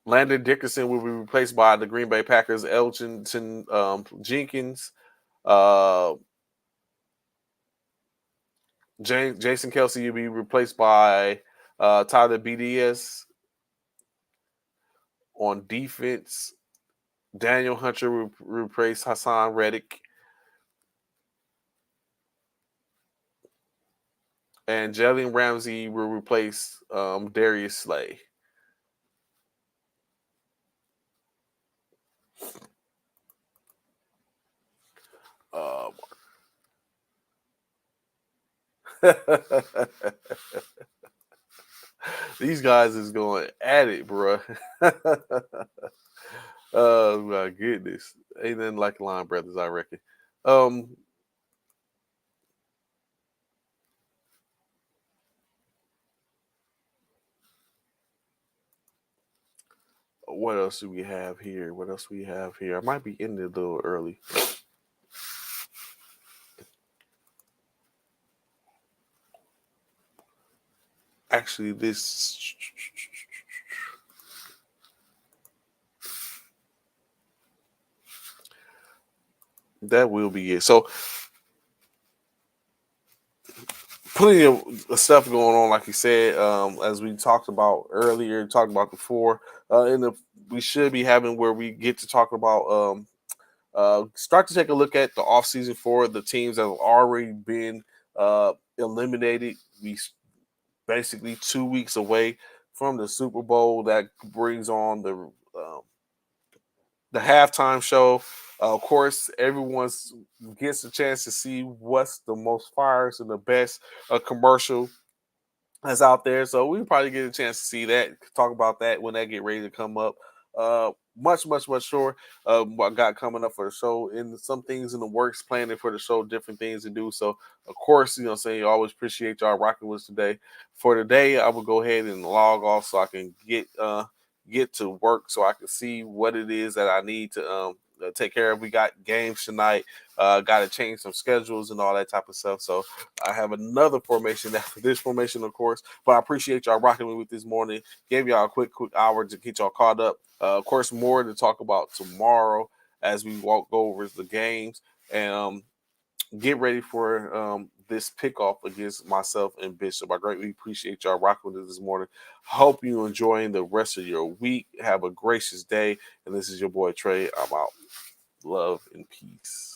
Landon Dickerson will be replaced by the Green Bay Packers Elgton Jenkins. Jason Kelce will be replaced by Tyler BDS. On defense, Daniel Hunter will replace Hassan Reddick. And Jalen Ramsey will replace Darius Slay. These guys is going at it, bro. Oh my goodness. Ain't nothing like Line Brothers, I reckon. What else do we have here? I might be ending a little early. Actually, that will be it. So plenty of stuff going on, like you said, as we talked about earlier, talked about before. We should be having where we get to talk about start to take a look at the offseason for the teams that have already been eliminated. We basically 2 weeks away from the Super Bowl. That brings on the halftime show. Of course, everyone gets a chance to see what's the most fires and the best commercial that's out there. So we probably get a chance to see that, talk about that when that get ready to come up. Much sure what got coming up for the show, and some things in the works, planning for the show, different things to do. So of course, saying you always appreciate y'all rocking with us today. For today, I will go ahead and log off so I can get to work, so I can see what it is that I need to take care of. We got games tonight. Got to change some schedules and all that type of stuff. So I have another formation after this formation, of course. But I appreciate y'all rocking with me this morning. Gave y'all a quick hour to get y'all caught up. Of course, more to talk about tomorrow as we go over the games and get ready for this pickoff against myself and Bishop. I greatly appreciate y'all rocking with us this morning. Hope you're enjoying the rest of your week. Have a gracious day. And this is your boy Trey. I'm out. Love and peace.